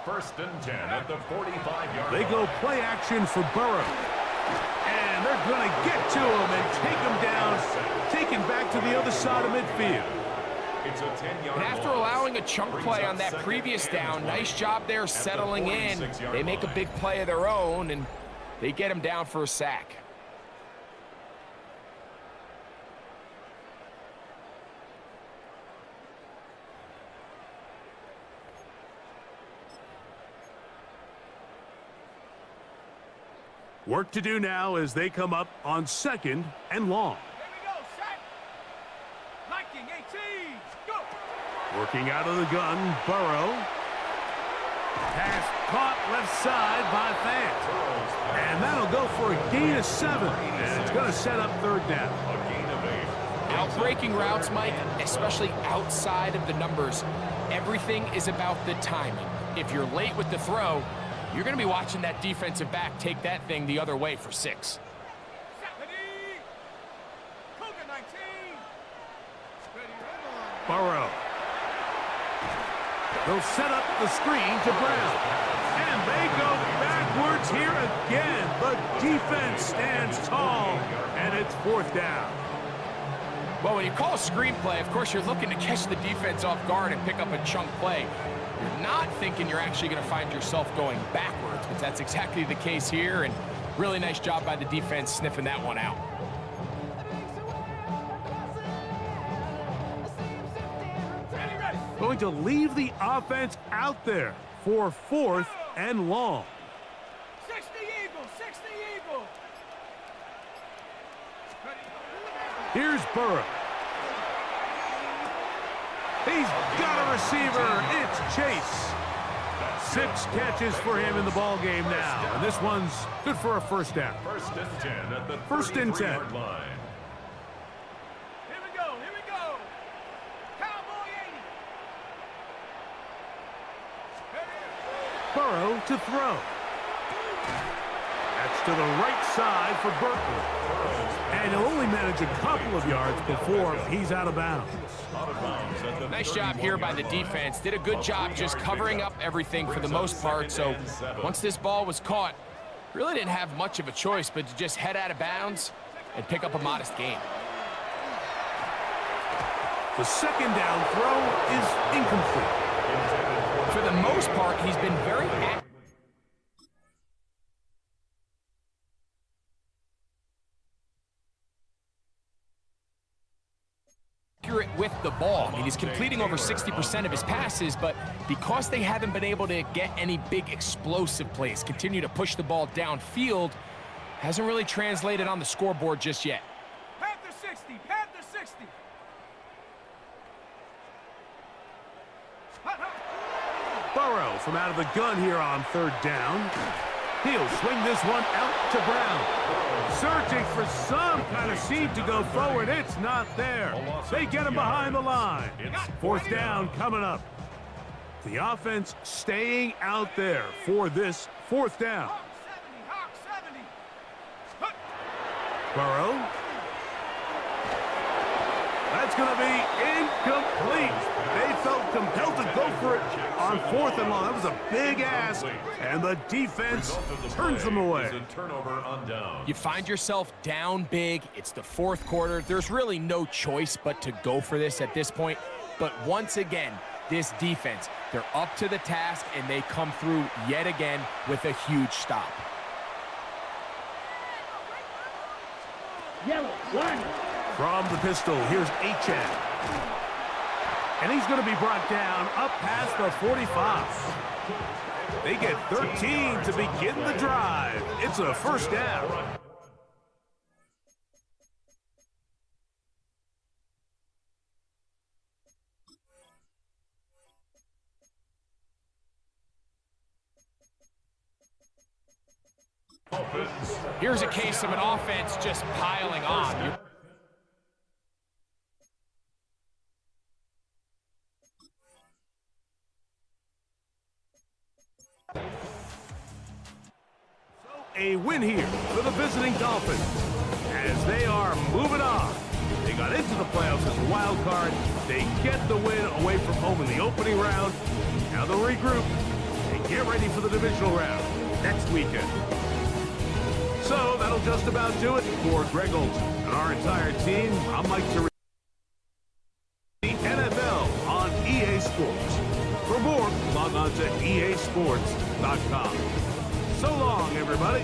1st and 10 at the 45-yard line. They go play action for Burrow. And they're going to get to him and take him down, taken back to the other side of midfield. It's a 10-yard And after allowing a chunk play on that previous down, nice job there settling in. They make a big play of their own, and they get him down for a sack. Work to do now as they come up on 2nd and long. Here we go, set. Liking 18. Go. Working out of the gun, Burrow. Pass caught left side by Fant. And that'll go for a gain of 7. And it's going to set up 3rd down. A gain of 8. Out-breaking routes, Mike, especially outside of the numbers, everything is about the timing. If you're late with the throw, you're going to be watching that defensive back take that thing the other way for 6. Burrow. They'll set up the screen to Brown. And they go back backwards here again. The defense stands tall, and it's 4th down. Well, when you call a screenplay, of course, you're looking to catch the defense off guard and pick up a chunk play. You're not thinking you're actually going to find yourself going backwards, but that's exactly the case here, and really nice job by the defense sniffing that one out. Going to leave the offense out there for 4th and long. 60 Eagle, 60 Eagle. Here's Burrow. He's got a receiver. It's Chase. 6 catches for him in the ball game now, and this one's good for a 1st down. 1st and 10 at the 1st and 10. 33-yard line. Here we go, here we go. Cowboy 80. Burrow to throw. That's to the right side for Burton. And he'll only manage a couple of yards before he's out of bounds. Out of bounds at the Nice job here by the defense. Did a good job just covering up everything for the most part. So once this ball was caught, really didn't have much of a choice but to just head out of bounds and pick up a modest gain. The 2nd down throw is incomplete. For the most part, he's been very active. With the ball. I mean, he's completing over 60% of his passes, but because they haven't been able to get any big explosive plays, continue to push the ball downfield, hasn't really translated on the scoreboard just yet. Panther 60, Panther 60. Burrow from out of the gun here on 3rd down. He'll swing this one out to Brown. Searching for some kind of seed to go forward. It's not there. They get him behind the line. 4th down coming up. The offense staying out there for this 4th down. Hawk 70. Burrow. That's going to be incomplete. They felt compelled to go for it on 4th and long. That was a big ask, and the defense turns them away. Turnover on down. You find yourself down big. It's the 4th quarter. There's really no choice but to go for this at this point. But once again, this defense, they're up to the task, and they come through yet again with a huge stop. Yellow, line. From the pistol, here's Achan. And he's going to be brought down up past the 45. They get 13 to begin the drive. It's a 1st down. Here's a case of an offense just piling on. A win here for the visiting Dolphins as they are moving on. They got into the playoffs as a wild card. They get the win away from home in the opening round. Now they'll regroup and get ready for the divisional round next weekend. So that'll just about do it for Greg Olson and our entire team. I'm Mike Terry. The NFL on EA Sports. For more, log on to easports.com. So long, everybody.